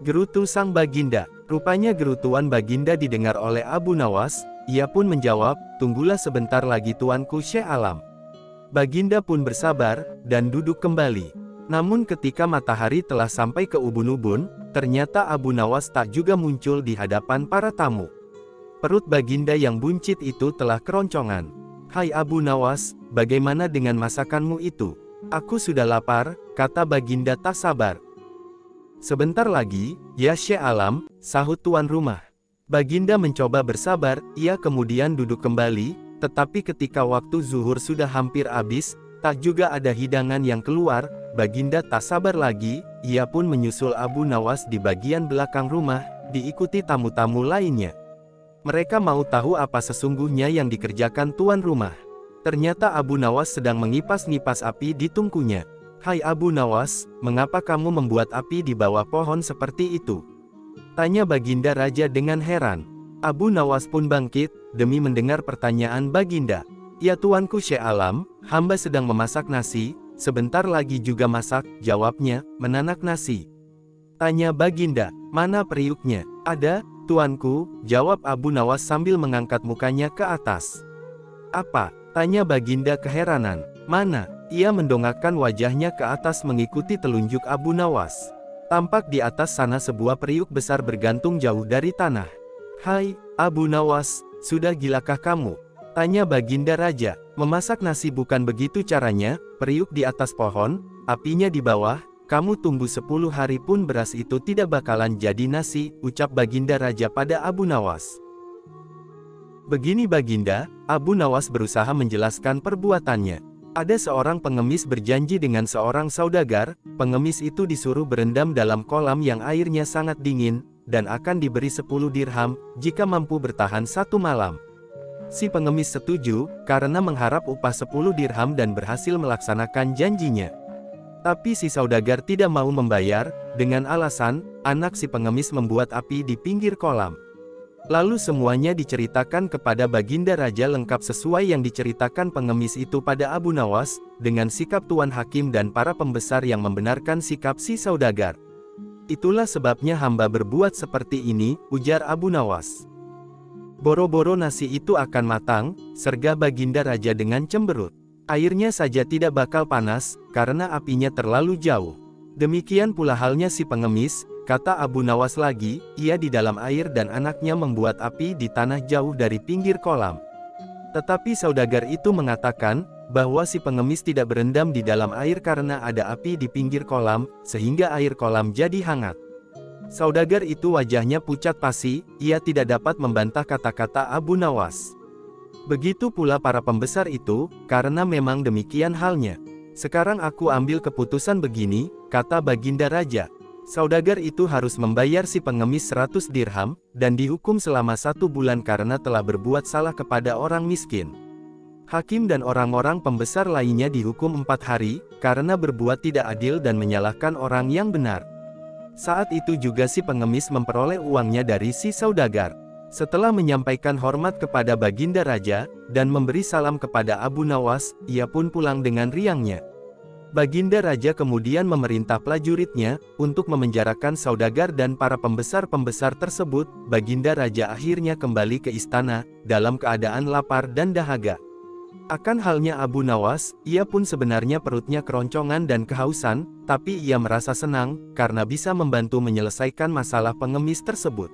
Gerutu sang Baginda. Rupanya gerutuan Baginda didengar oleh Abu Nawas, ia pun menjawab, tunggulah sebentar lagi Tuanku Syekh Alam. Baginda pun bersabar, dan duduk kembali. Namun ketika matahari telah sampai ke ubun-ubun, ternyata Abu Nawas tak juga muncul di hadapan para tamu. Perut Baginda yang buncit itu telah keroncongan. Hai Abu Nawas, bagaimana dengan masakanmu itu? Aku sudah lapar, kata Baginda tak sabar. Sebentar lagi, ya Syekh Alam, sahut tuan rumah. Baginda mencoba bersabar, ia kemudian duduk kembali, tetapi ketika waktu zuhur sudah hampir habis, tak juga ada hidangan yang keluar. Baginda tak sabar lagi, ia pun menyusul Abu Nawas di bagian belakang rumah, diikuti tamu-tamu lainnya. Mereka mau tahu apa sesungguhnya yang dikerjakan tuan rumah. Ternyata Abu Nawas sedang mengipas-ngipas api di tungkunya. Hai Abu Nawas, mengapa kamu membuat api di bawah pohon seperti itu? Tanya Baginda Raja dengan heran. Abu Nawas pun bangkit, demi mendengar pertanyaan Baginda. Ya Tuanku Syekh Alam, hamba sedang memasak nasi, sebentar lagi juga masak, jawabnya, menanak nasi. Tanya Baginda, mana periuknya? Ada, Tuanku, jawab Abu Nawas sambil mengangkat mukanya ke atas. Apa? Tanya Baginda keheranan. Mana? Ia mendongakkan wajahnya ke atas mengikuti telunjuk Abu Nawas. Tampak di atas sana sebuah periuk besar bergantung jauh dari tanah. Hai, Abu Nawas, sudah gilakah kamu? Tanya Baginda Raja. Memasak nasi bukan begitu caranya, periuk di atas pohon, apinya di bawah. Kamu tunggu 10 hari pun beras itu tidak bakalan jadi nasi, ucap Baginda Raja pada Abu Nawas. Begini Baginda, Abu Nawas berusaha menjelaskan perbuatannya. Ada seorang pengemis berjanji dengan seorang saudagar, pengemis itu disuruh berendam dalam kolam yang airnya sangat dingin, dan akan diberi 10 dirham, jika mampu bertahan 1 malam. Si pengemis setuju, karena mengharap upah 10 dirham dan berhasil melaksanakan janjinya. Tapi si saudagar tidak mau membayar, dengan alasan, anak si pengemis membuat api di pinggir kolam. Lalu semuanya diceritakan kepada Baginda Raja lengkap sesuai yang diceritakan pengemis itu pada Abu Nawas, dengan sikap Tuan Hakim dan para pembesar yang membenarkan sikap si saudagar. Itulah sebabnya hamba berbuat seperti ini, ujar Abu Nawas. Boro-boro nasi itu akan matang, sergah Baginda Raja dengan cemberut. Airnya saja tidak bakal panas, karena apinya terlalu jauh. Demikian pula halnya si pengemis, kata Abu Nawas lagi, ia di dalam air dan anaknya membuat api di tanah jauh dari pinggir kolam. Tetapi saudagar itu mengatakan, bahwa si pengemis tidak berendam di dalam air karena ada api di pinggir kolam, sehingga air kolam jadi hangat. Saudagar itu wajahnya pucat pasi, ia tidak dapat membantah kata-kata Abu Nawas. Begitu pula para pembesar itu, karena memang demikian halnya. Sekarang aku ambil keputusan begini, kata Baginda Raja. Saudagar itu harus membayar si pengemis 100 dirham, dan dihukum selama 1 bulan karena telah berbuat salah kepada orang miskin. Hakim dan orang-orang pembesar lainnya dihukum 4 hari, karena berbuat tidak adil dan menyalahkan orang yang benar. Saat itu juga si pengemis memperoleh uangnya dari si saudagar. Setelah menyampaikan hormat kepada Baginda Raja, dan memberi salam kepada Abu Nawas, ia pun pulang dengan riangnya. Baginda Raja kemudian memerintah prajuritnya, untuk memenjarakan saudagar dan para pembesar-pembesar tersebut. Baginda Raja akhirnya kembali ke istana, dalam keadaan lapar dan dahaga. Akan halnya Abu Nawas, ia pun sebenarnya perutnya keroncongan dan kehausan, tapi ia merasa senang, karena bisa membantu menyelesaikan masalah pengemis tersebut.